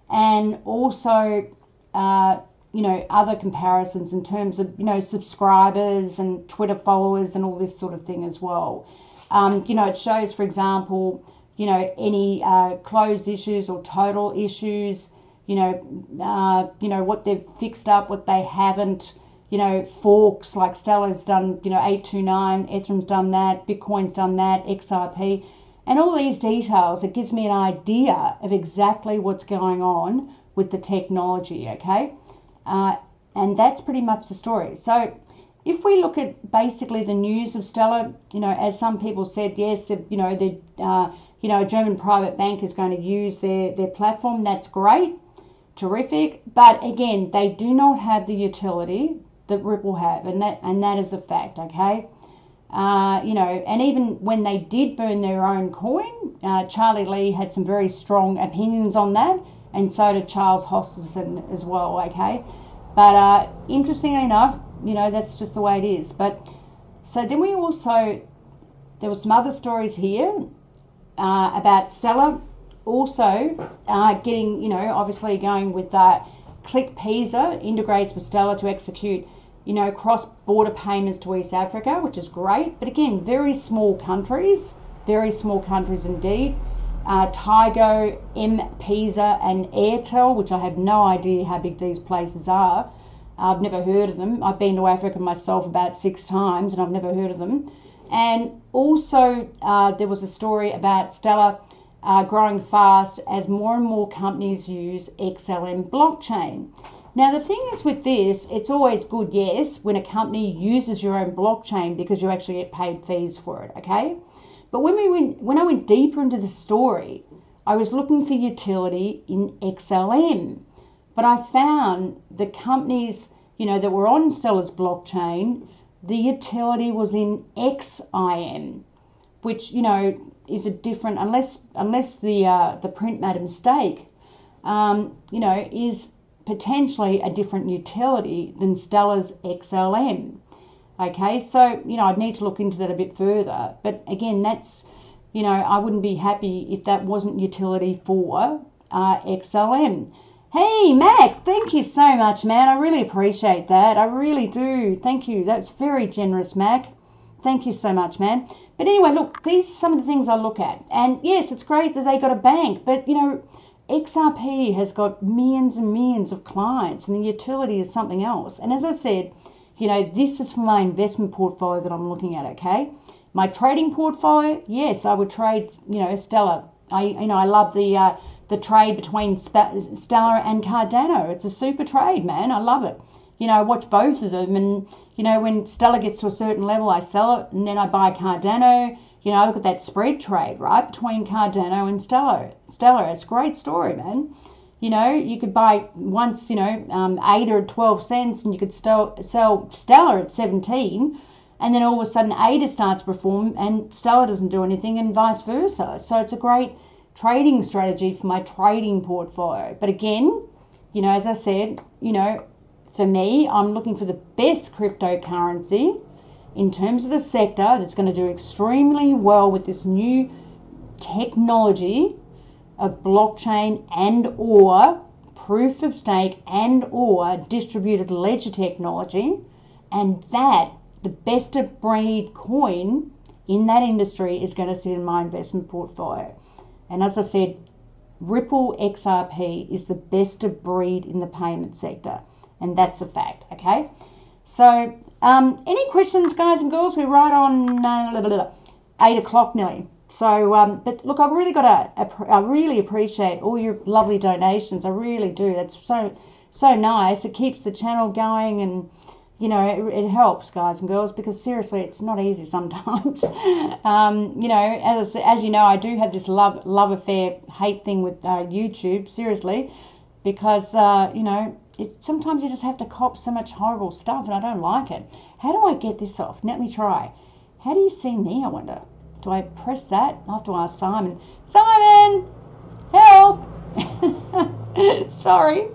And also, you know, other comparisons in terms of, you know, subscribers and Twitter followers and all this sort of thing as well. You know, it shows, for example, you know, any closed issues or total issues, you know, what they've fixed up, what they haven't, you know, forks, like Stellar's done, you know, 829, Ethereum's done that, Bitcoin's done that, XRP, and all these details. It gives me an idea of exactly what's going on with the technology, okay? And that's pretty much the story. So if we look at basically the news of Stellar, you know, as some people said, yes, you know, a German private bank is going to use their platform. That's great. Terrific, but again, they do not have the utility that Ripple have, and that is a fact, okay? You know, and even when they did burn their own coin, Charlie Lee had some very strong opinions on that, and so did Charles Hoskinson as well, okay? But interestingly enough, you know, that's just the way it is. But so then there were some other stories here about Stellar. Also, getting, you know, obviously going with Click Pisa integrates with Stellar to execute, you know, cross-border payments to East Africa, which is great. But again, very small countries indeed. Tigo, M-Pesa and Airtel, which I have no idea how big these places are. I've never heard of them. I've been to Africa myself about 6 times and I've never heard of them. And also there was a story about Stellar growing fast as more and more companies use XLM blockchain. Now the thing is with this, it's always good, yes, when a company uses your own blockchain because you actually get paid fees for it, okay? But when I went deeper into the story, I was looking for utility in XLM. But I found the companies, you know, that were on Stellar's blockchain, the utility was in XIM, which, you know, is a different, unless the print made a mistake, you know, is potentially a different utility than Stellar's XLM. Okay, so, you know, I'd need to look into that a bit further. But again, that's, you know, I wouldn't be happy if that wasn't utility for XLM. Hey, Mac, thank you so much, man. I really appreciate that. I really do. Thank you. That's very generous, Mac. Thank you so much, man. But anyway, look, these are some of the things I look at. And yes, it's great that they got a bank, but, you know, XRP has got millions and millions of clients, and the utility is something else. And as I said, you know, this is for my investment portfolio that I'm looking at, okay? My trading portfolio, yes, I would trade, you know, Stellar. I love the trade between Stellar and Cardano. It's a super trade, man. I love it. You know, I watch both of them, and, you know, when Stellar gets to a certain level, I sell it, and then I buy Cardano. You know, I look at that spread trade, right, between Cardano and Stellar. It's a great story, man. You know, you could buy once, you know, 8 or 12 cents, and you could sell Stellar at 17, and then all of a sudden ADA starts to perform, and Stellar doesn't do anything, and vice versa. So it's a great trading strategy for my trading portfolio. But again, you know, as I said, you know, for me, I'm looking for the best cryptocurrency in terms of the sector that's going to do extremely well with this new technology of blockchain and or proof of stake and or distributed ledger technology, and that the best of breed coin in that industry is going to sit in my investment portfolio. And as I said, Ripple XRP is the best of breed in the payment sector, and that's a fact. Okay, so any questions, guys and girls? We're right on 8 o'clock nearly. So, but look, I've really I really appreciate all your lovely donations. I really do. That's so nice. It keeps the channel going, and you know, it helps, guys and girls, because seriously, it's not easy sometimes. You know, as you know, I do have this love affair, hate thing with YouTube, seriously, because you know, sometimes you just have to cop so much horrible stuff, and I don't like it. How do I get this off? Let me try. How do you see me, I wonder? Do I press that? I have to ask Simon. Simon, help! Sorry,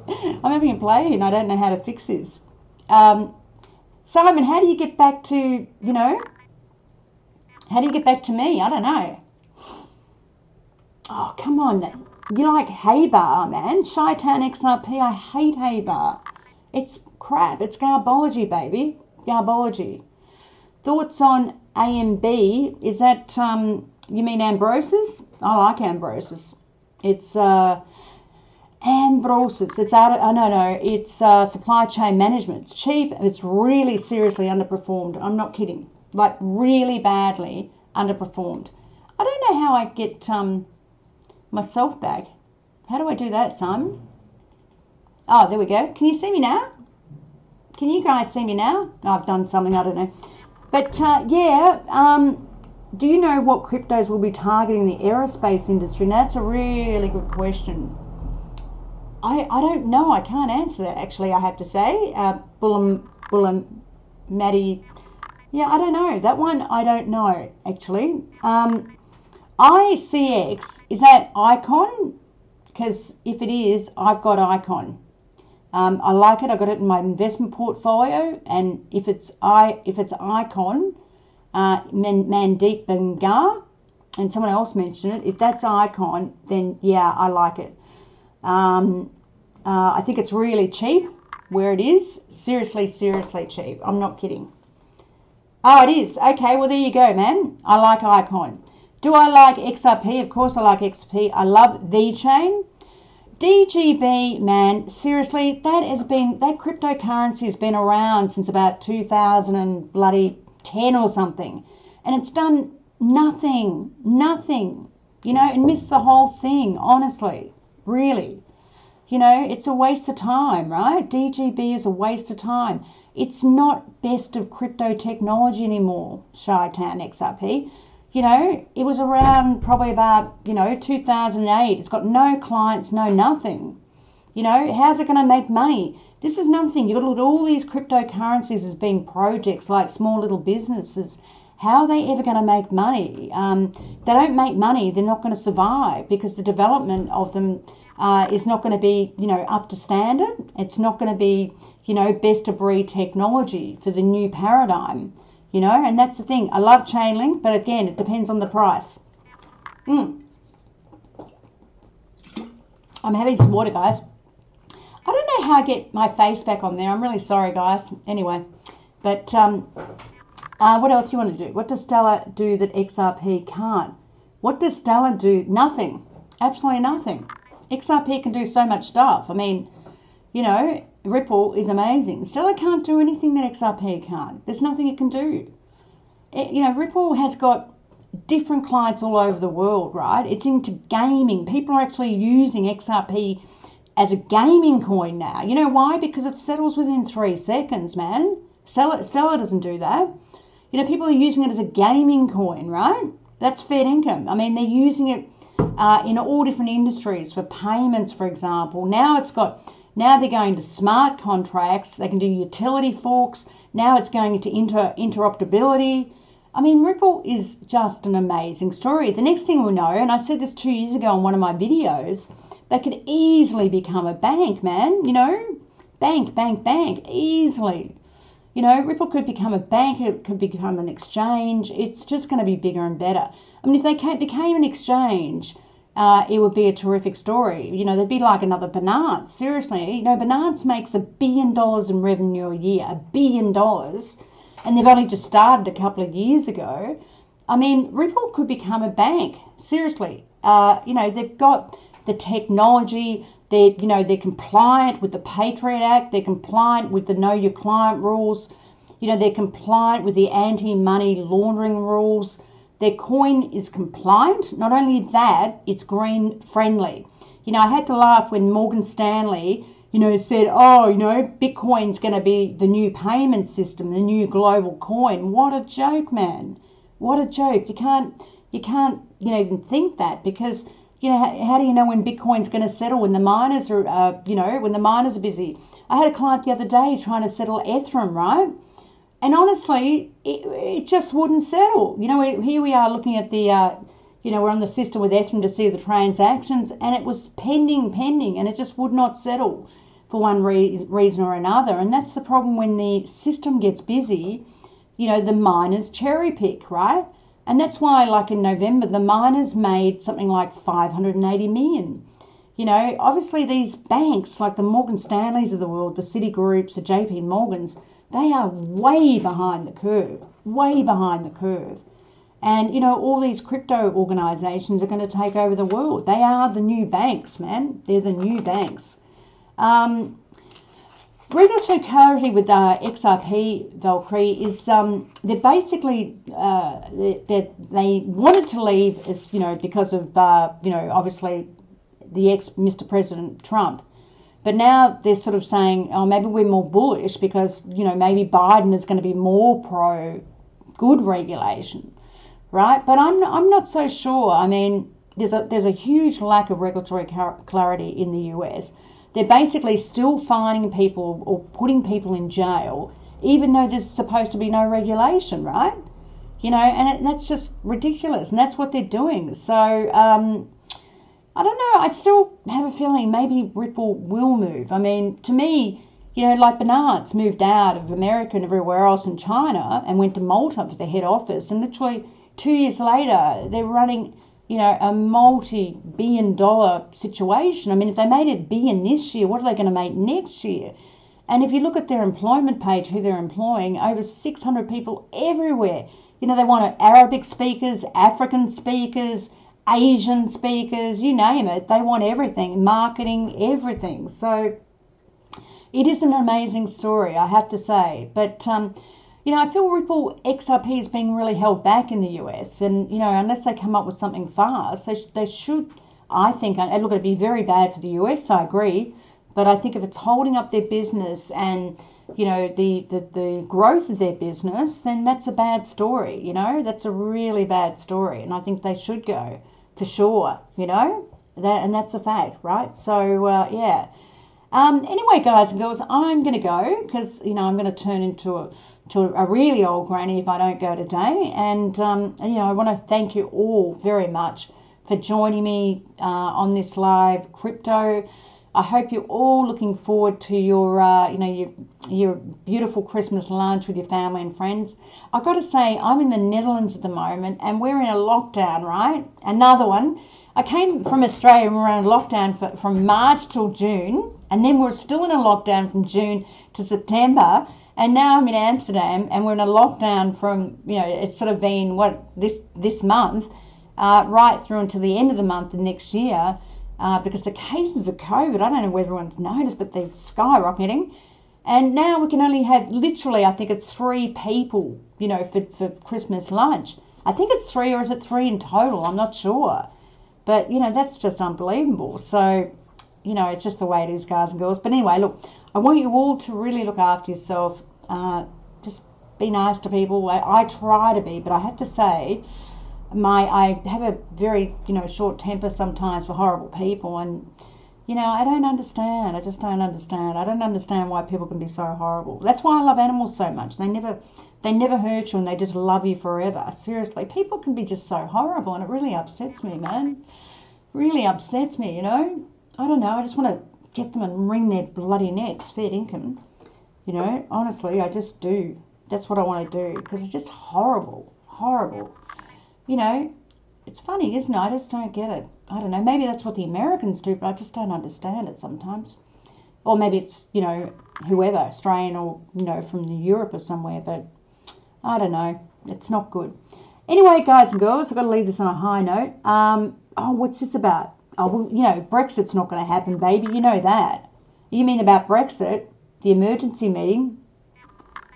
I'm having a play and I don't know how to fix this. Simon, how do you get back to, you know, how do you get back to me? I don't know. Oh, come on. You like Hey Bar, man. Chi-Town XRP, I hate Hey Bar. It's crap. It's garbology, baby. Garbology. Thoughts on AMB? Is that, you mean Ambrosis? I like Ambrosis. It's, Ambrosis. It's out of, no, it's supply chain management. It's cheap. It's really seriously underperformed. I'm not kidding. Like really badly underperformed. I don't know how I get myself back. How do I do that, Simon? Oh, there we go. Can you see me now? Can you guys see me now? I've done something, I don't know. But yeah, do you know what cryptos will be targeting the aerospace industry? Now, that's a really good question. I don't know. I can't answer that, actually, I have to say. Maddie. Yeah, I don't know. That one, I don't know, actually. ICX, is that Icon? Because if it is, I've got Icon. I like it. I got it in my investment portfolio, and if it's Icon, Mandeep Bangar, and someone else mentioned it. If that's Icon, then yeah, I like it. I think it's really cheap where it is. Seriously cheap. I'm not kidding. Oh, it is. Okay, well, there you go, man. I like Icon. Do I like XRP? Of course I like XRP. I love VeChain. DGB, man, seriously, that cryptocurrency has been around since about 2010 or something. And it's done nothing, you know, and missed the whole thing, honestly, really. You know, it's a waste of time, right? DGB is a waste of time. It's not best of crypto technology anymore, Chi-Town XRP. You know, it was around probably about, you know, 2008. It's got no clients, no nothing. You know, how's it going to make money? This is another thing. You've got to look at all these cryptocurrencies as being projects like small little businesses. How are they ever going to make money? They don't make money, they're not going to survive, because the development of them is not going to be, you know, up to standard. It's not going to be, you know, best of breed technology for the new paradigm. You know, and that's the thing. I love Chainlink, but again, it depends on the price. I'm having some water, guys. I don't know how I get my face back on there. I'm really sorry, guys. Anyway, but what else do you want to do? What does Stellar do that XRP can't? What does Stellar do? Nothing. Absolutely nothing. XRP can do so much stuff. I mean, you know, Ripple is amazing. Stellar can't do anything that XRP can't. There's nothing it can do. You know, Ripple has got different clients all over the world, right? It's into gaming. People are actually using XRP as a gaming coin now. You know why? Because it settles within 3 seconds, man. Stellar doesn't do that. You know, people are using it as a gaming coin, right? That's fair income. I mean, they're using it in all different industries for payments, for example. Now they're going to smart contracts. They can do utility forks. Now it's going into interoperability. I mean, Ripple is just an amazing story. The next thing we'll know, and I said this 2 years ago on one of my videos, they could easily become a bank, man. You know, bank, easily. You know, Ripple could become a bank, it could become an exchange. It's just going to be bigger and better. I mean, if they became an exchange, it would be a terrific story. You know, there'd be like another Binance. Seriously, you know, Binance makes $1 billion in revenue a year, $1 billion, and they've only just started a couple of years ago. I mean, Ripple could become a bank. Seriously, you know, they've got the technology. They're compliant with the Patriot Act. They're compliant with the Know Your Client rules. You know, they're compliant with the anti-money laundering rules. Their coin is compliant. Not only that, it's green friendly. You know, I had to laugh when Morgan Stanley, you know, said, oh, you know, Bitcoin's going to be the new payment system, the new global coin. What a joke, man. What a joke. You can't, you know, even think that, because, you know, how do you know when Bitcoin's going to settle, when the miners are, you know, when the miners are busy? I had a client the other day trying to settle Ethereum, right? And honestly, it just wouldn't settle. You know, here we are looking at the, you know, we're on the system with Ethereum to see the transactions, and it was pending, and it just would not settle for one reason or another. And that's the problem when the system gets busy, you know, the miners cherry pick, right? And that's why, like in November, the miners made something like 580 million. You know, obviously these banks, like the Morgan Stanleys of the world, the Citigroups, the JP Morgans, they are way behind the curve, way behind the curve. And, you know, all these crypto organisations are going to take over the world. They are the new banks, man. They're the new banks. Regulatory clarity with XRP, Valkyrie, is they're basically, they wanted to leave, as, you know, because of, you know, obviously the Mr. President Trump. But now they're sort of saying, oh, maybe we're more bullish because, you know, maybe Biden is going to be more pro good regulation, right? But I'm not so sure. I mean, there's a huge lack of regulatory clarity in the US. They're basically still fining people or putting people in jail, even though there's supposed to be no regulation, right? You know, and that's just ridiculous, and that's what they're doing. So, I don't know, I still have a feeling maybe Ripple will move. I mean, to me, you know, like Binance moved out of America and everywhere else in China and went to Malta for the head office, and literally 2 years later, they're running, you know, a multi-billion-dollar situation. I mean, if they made it billion this year, what are they going to make next year? And if you look at their employment page, who they're employing, over 600 people everywhere. You know, they want Arabic speakers, African speakers, Asian speakers, you name it. They want everything, marketing, everything. So it is an amazing story, I have to say. But, you know, I feel Ripple XRP is being really held back in the US. And, you know, unless they come up with something fast, they should, I think, and look, it'd be very bad for the US, I agree. But I think if it's holding up their business and, you know, the growth of their business, then that's a bad story, you know. That's a really bad story. And I think they should go, for sure, you know. And that's a fact, right? So, yeah. Anyway, guys and girls, I'm going to go because, you know, I'm going to turn into a really old granny if I don't go today. And, you know, I want to thank you all very much for joining me on this live crypto. I hope you're all looking forward to your, you know, your beautiful Christmas lunch with your family and friends. I've got to say, I'm in the Netherlands at the moment and we're in a lockdown, right? Another one. I came from Australia and we were in a lockdown from March till June, and then we're still in a lockdown from June to September, and now I'm in Amsterdam and we're in a lockdown from, you know, it's sort of been, this month, right through until the end of the month of next year. Because the cases of COVID, I don't know whether everyone's noticed, but they're skyrocketing. And now we can only have, literally, I think it's 3 people, you know, for Christmas lunch. I think it's 3, or is it 3 in total? I'm not sure. But, you know, that's just unbelievable. So, you know, it's just the way it is, guys and girls. But anyway, look, I want you all to really look after yourself. Just be nice to people. I try to be, but I have to say, I have a very, you know, short temper sometimes for horrible people, and, you know, I don't understand. I just don't understand. I don't understand why people can be so horrible. That's why I love animals so much. They never hurt you, and they just love you forever. Seriously, people can be just so horrible, and it really upsets me, man. Really upsets me, you know. I don't know. I just want to get them and wring their bloody necks, fair dinkum. You know, honestly, I just do. That's what I want to do because it's just horrible, horrible. You know, it's funny, isn't it? I just don't get it. I don't know. Maybe that's what the Americans do, but I just don't understand it sometimes. Or maybe it's, you know, whoever, Australian or, you know, from Europe or somewhere, but I don't know. It's not good. Anyway, guys and girls, I've got to leave this on a high note. Oh, what's this about? Oh, well, you know, Brexit's not going to happen, baby. You know that. You mean about Brexit, the emergency meeting?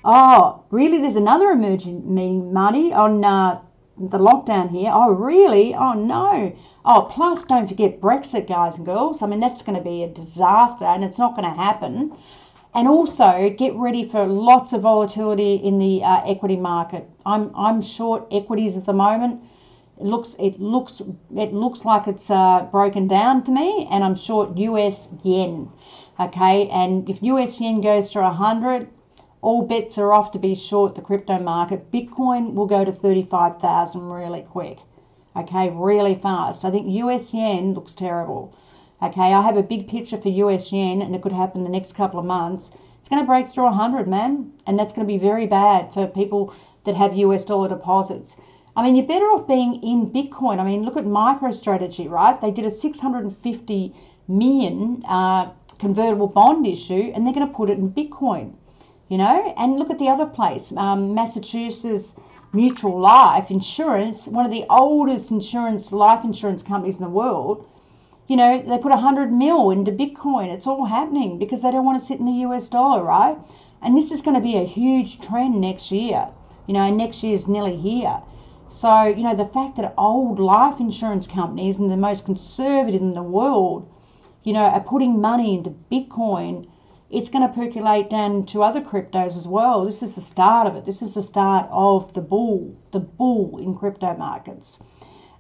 Oh, really? There's another emergency meeting, Marty, on the lockdown here. Oh, really? Oh, no. Oh, plus don't forget Brexit, guys and girls. I mean, that's going to be a disaster and it's not going to happen. And also get ready for lots of volatility in the equity market. I'm short equities at the moment. It looks like it's broken down to me, and I'm short US yen. Okay, and if US yen goes to 100, all bets are off to be short the crypto market. Bitcoin will go to 35,000 really quick. Okay, really fast. I think US yen looks terrible. Okay, I have a big picture for US yen, and it could happen the next couple of months. It's going to break through 100, man, and that's going to be very bad for people that have US dollar deposits. I mean, you're better off being in Bitcoin. I mean, look at MicroStrategy, right? They did a 650 million convertible bond issue, and they're going to put it in Bitcoin, you know? And look at the other place, Massachusetts Mutual Life Insurance, one of the oldest life insurance companies in the world. You know, they put 100 mil into Bitcoin. It's all happening because they don't want to sit in the US dollar, right? And this is going to be a huge trend next year. You know, and next year's nearly here. So, you know, the fact that old life insurance companies and the most conservative in the world, you know, are putting money into Bitcoin, it's going to percolate down to other cryptos as well. This is the start of it. This is the start of the bull in crypto markets.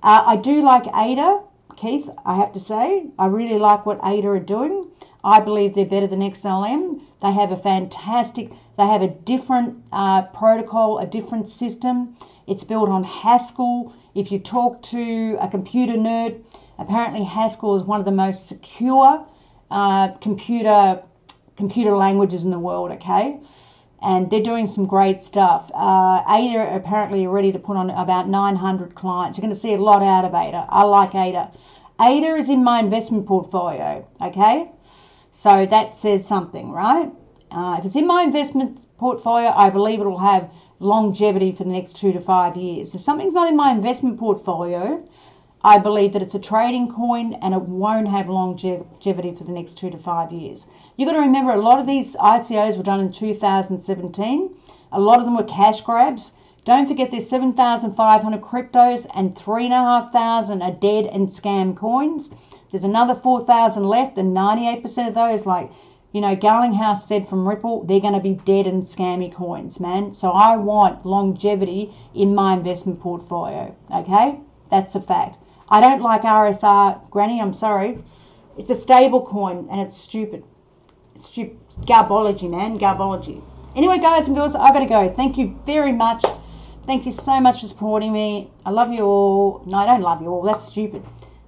I do like ADA, Keith, I have to say. I really like what ADA are doing. I believe they're better than XLM. They have a different protocol, a different system. It's built on Haskell. If you talk to a computer nerd, apparently Haskell is one of the most secure computer languages in the world, okay? And they're doing some great stuff. ADA apparently are ready to put on about 900 clients. You're going to see a lot out of ADA. I like ADA. ADA is in my investment portfolio, okay? So that says something, right? If it's in my investment portfolio, I believe it will have longevity for the next 2 to 5 years. If something's not in my investment portfolio, I believe that it's a trading coin and it won't have longevity for the next 2 to 5 years. You've got to remember a lot of these ICOs were done in 2017. A lot of them were cash grabs. Don't forget there's 7,500 cryptos and 3,500 are dead and scam coins. There's another 4,000 left and 98% of those, like, you know, Garlinghouse said from Ripple, they're going to be dead and scammy coins, man. So I want longevity in my investment portfolio, okay? That's a fact. I don't like RSR, Granny, I'm sorry. It's a stable coin and it's stupid. It's stupid. Garbology, man, garbology. Anyway, guys and girls, I've got to go. Thank you very much. Thank you so much for supporting me. I love you all. No, I don't love you all. That's stupid.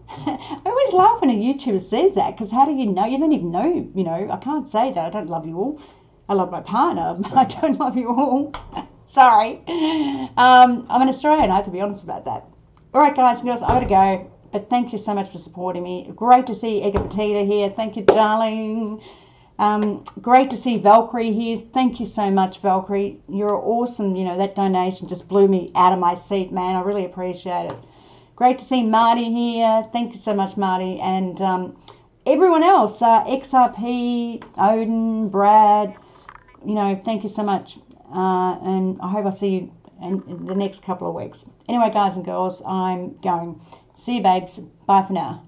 I always laugh when a YouTuber says that because how do you know? You don't even know, you know. I can't say that. I don't love you all. I love my partner, but I don't love you all. Sorry. I'm an Australian. I have to be honest about that. All right, guys and girls, I've got to go. But thank you so much for supporting me. Great to see Ega Petita here. Thank you, darling. Great to see Valkyrie here. Thank you so much, Valkyrie. You're awesome. You know, that donation just blew me out of my seat, man. I really appreciate it. Great to see Marty here. Thank you so much, Marty. And everyone else, XRP, Odin, Brad, you know, thank you so much. And I hope I see you in the next couple of weeks. Anyway, guys and girls, I'm going. See you, babes. Bye for now.